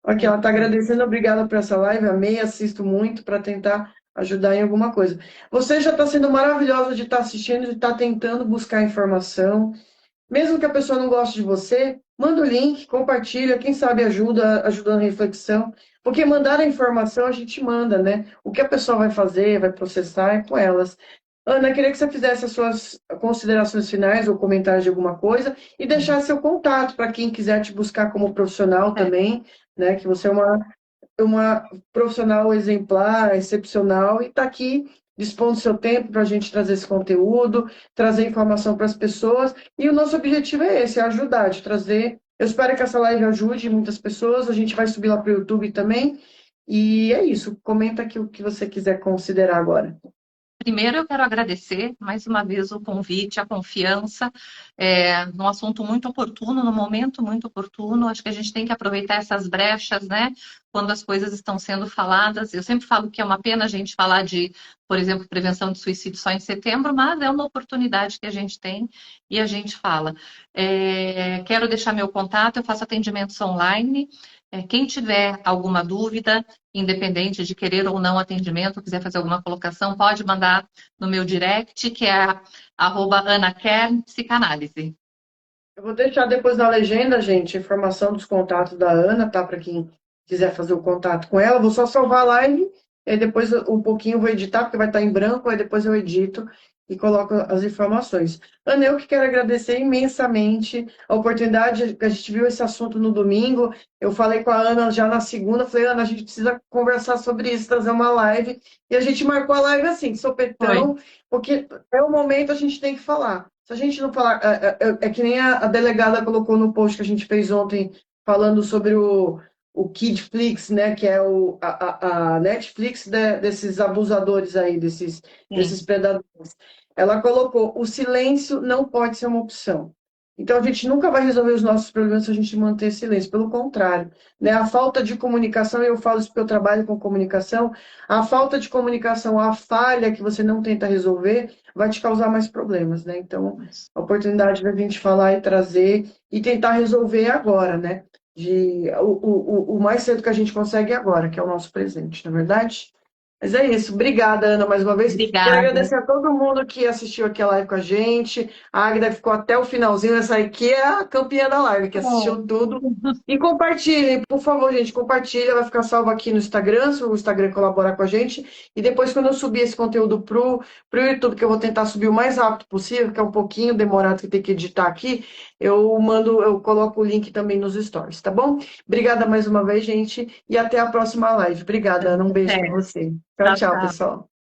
Ok, ela está agradecendo, obrigada por essa live, amei, assisto muito para tentar ajudar em alguma coisa. Você já está sendo maravilhosa de estar assistindo, de estar tentando buscar informação. Mesmo que a pessoa não goste de você, manda o link, compartilha, quem sabe ajuda na reflexão. Porque mandar a informação a gente manda, né? O que a pessoa vai fazer, vai processar é com elas. Ana, queria que você fizesse as suas considerações finais ou comentários de alguma coisa e deixar seu contato para quem quiser te buscar como profissional também, né? Que você é uma profissional exemplar, excepcional, e está aqui dispondo seu tempo para a gente trazer esse conteúdo, trazer informação para as pessoas. E o nosso objetivo é esse, é ajudar, de trazer. Eu espero que essa live ajude muitas pessoas. A gente vai subir lá para o YouTube também. E é isso. Comenta aqui o que você quiser considerar agora. Primeiro, eu quero agradecer mais uma vez o convite, a confiança, num assunto muito oportuno, num momento muito oportuno. Acho que a gente tem que aproveitar essas brechas, né? Quando as coisas estão sendo faladas. Eu sempre falo que é uma pena a gente falar de, por exemplo, prevenção de suicídio só em setembro, mas é uma oportunidade que a gente tem e a gente fala. Quero deixar meu contato, eu faço atendimentos online. Quem tiver alguma dúvida, independente de querer ou não atendimento, quiser fazer alguma colocação, pode mandar no meu direct, que é @AnaKernPsicanálise. Eu vou deixar depois na legenda, gente, a informação dos contatos da Ana, tá? Para quem quiser fazer o contato com ela. Vou só salvar a live, e aí depois um pouquinho eu vou editar, porque vai estar em branco, aí depois eu edito e coloco as informações. Ana, eu que quero agradecer imensamente a oportunidade, que a gente viu esse assunto no domingo. Eu falei com a Ana já na segunda, falei, Ana, a gente precisa conversar sobre isso, trazer uma live. E a gente marcou a live assim, de Foi. sopetão, porque é o momento a gente tem que falar. Se a gente não falar, é que nem a delegada colocou no post que a gente fez ontem, falando sobre o Kidflix, né, que é a Netflix desses abusadores aí, desses Sim. predadores. Ela colocou, o silêncio não pode ser uma opção. Então, a gente nunca vai resolver os nossos problemas se a gente manter silêncio, pelo contrário, né? A falta de comunicação, eu falo isso porque eu trabalho com comunicação, a falta de comunicação, a falha que você não tenta resolver, vai te causar mais problemas, né? Então, a oportunidade da gente falar e trazer e tentar resolver agora, né? O mais cedo que a gente consegue é agora, que é o nosso presente, não é verdade? Mas é isso. Obrigada, Ana, mais uma vez. Quero Obrigada. agradecer a todo mundo que assistiu aqui a live com a gente. A Águida ficou até o finalzinho. Essa aqui é a campeã da live, que Oh. assistiu tudo. E compartilhem, por favor, gente, compartilha. Vai ficar salvo aqui no Instagram, se o Instagram colaborar com a gente. E depois, quando eu subir esse conteúdo pro YouTube, que eu vou tentar subir o mais rápido possível, que é um pouquinho demorado que tem que editar aqui, eu coloco o link também nos stories, tá bom? Obrigada mais uma vez, gente, e até a próxima live. Obrigada, Ana. Um beijo para Até. você. Tchau, Tchau, tchau, tchau. pessoal.